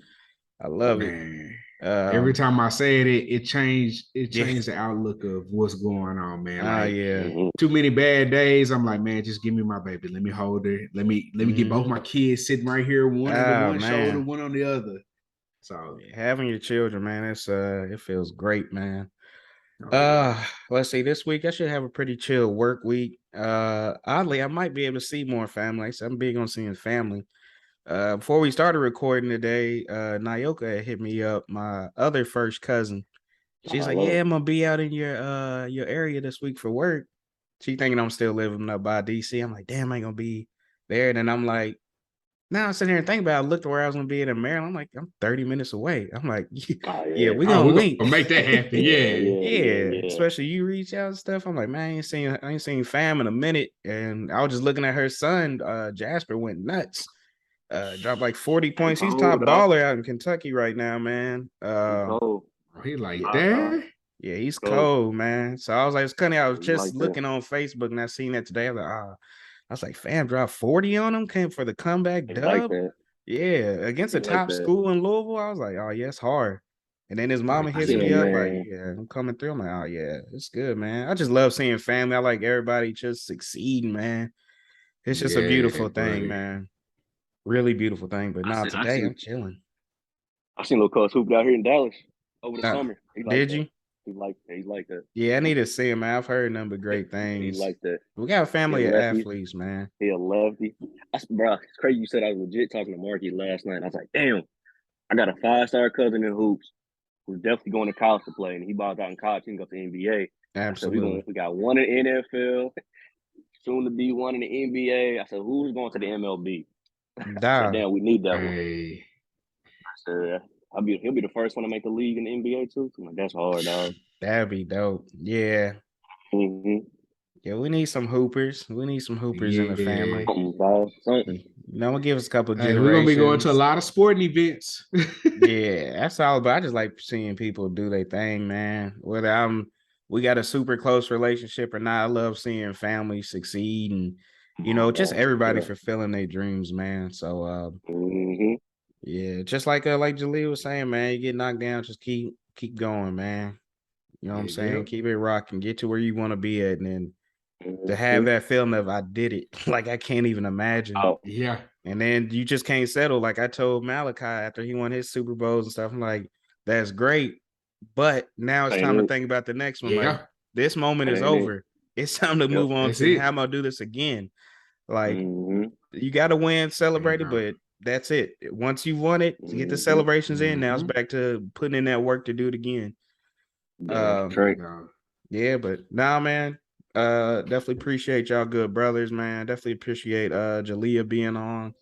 I love it. Every time I say it, it changed the outlook of what's going on, man. Like, too many bad days. I'm like, man, just give me my baby. Let me hold her. Let me get both my kids sitting right here, one over one shoulder, one on the other. So having your children, man, it's it feels great, man. Let's see, this week I should have a pretty chill work week. Oddly, I might be able to see more family. So I'm big on seeing family. Before we started recording today, Nayoka hit me up, my other first cousin. She's like, yeah, I'm gonna be out in your area this week for work. She thinking I'm still living up by DC. I'm like, damn, I ain't gonna be there. And then I'm like, now I'm sitting here and thinking about it. I looked to where I was gonna be in Maryland. I'm like, I'm 30 minutes away. I'm like, yeah, we're gonna link. Gonna make that happen. Yeah. Especially you reach out and stuff. I'm like, man, I ain't seen fam in a minute. And I was just looking at her son, Jasper went nuts. Dropped like 40 points. He's top baller out in Kentucky right now, man. He like that? Yeah, he's cold, man. So I was like, it's funny. I was just looking on Facebook and I seen that today. I was like, fam, dropped 40 on him, came for the comeback dub. Yeah, against a top school in Louisville. I was like, oh yeah, it's hard. And then his mama hits me up like, yeah, I'm coming through. I'm like, oh yeah, it's good, man. I just love seeing family. I like everybody just succeeding, man. It's just a beautiful thing, man. Really beautiful thing. But now today I'm chilling. I seen little cuz hoop out here in Dallas over the summer. Did you? He's like that. Yeah, I need to see him, man. I've heard nothing but great things. He like that. We got a family of athletes, man. He a lefty. Bro, it's crazy you said I was legit talking to Marky last night. I was like, damn, I got a 5-star cousin in hoops who's definitely going to college to play, and he balls out in college. He can go to the NBA. Absolutely. So we got one in the NFL, soon to be one in the NBA. I said, who's going to the MLB? I said, damn, we need that one. I said, he'll be the first one to make the league in the NBA too. I'm like, that's hard, dog. That'd be dope. Yeah. Yeah, we need some hoopers. We need some hoopers in the family. Something. You know, I'm gonna give us a couple of Hey, generations. we're gonna be going to a lot of sporting events. Yeah, that's all. But I just like seeing people do their thing, man. Whether we got a super close relationship or not, I love seeing families succeed and just everybody fulfilling their dreams, man. So, yeah, just like Juliea was saying, man, you get knocked down, just keep going, man. You know what I'm saying? Yep. Keep it rocking, get to where you want to be at, and then to have that feeling of I did it, like I can't even imagine. Yeah. And then you just can't settle. Like I told Malachi after he won his Super Bowls and stuff, I'm like, that's great. But now it's time to think about the next one. Yeah. Like this moment is over. It's time to move on to how I'm gonna do this again. Like you gotta win, celebrate it, but that's it. Once you won it, get the celebrations in. Now it's back to putting in that work to do it again. Yeah, but nah, man. Definitely appreciate y'all good brothers, man. Definitely appreciate Juliea being on,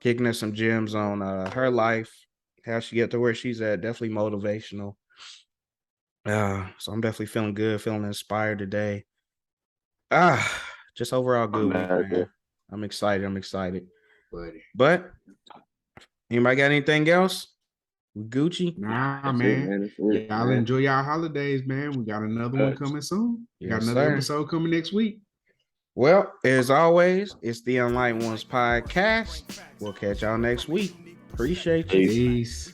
kicking us some gems on her life, how she got to where she's at. Definitely motivational. So I'm definitely feeling good, feeling inspired today. Just overall good week, man. I'm excited. But anybody got anything else? Gucci? Nah, man. Y'all enjoy y'all holidays, man. We got another one coming soon. Got another episode coming next week. Well, as always, it's the Unlike Ones podcast. We'll catch y'all next week. Appreciate you. Peace.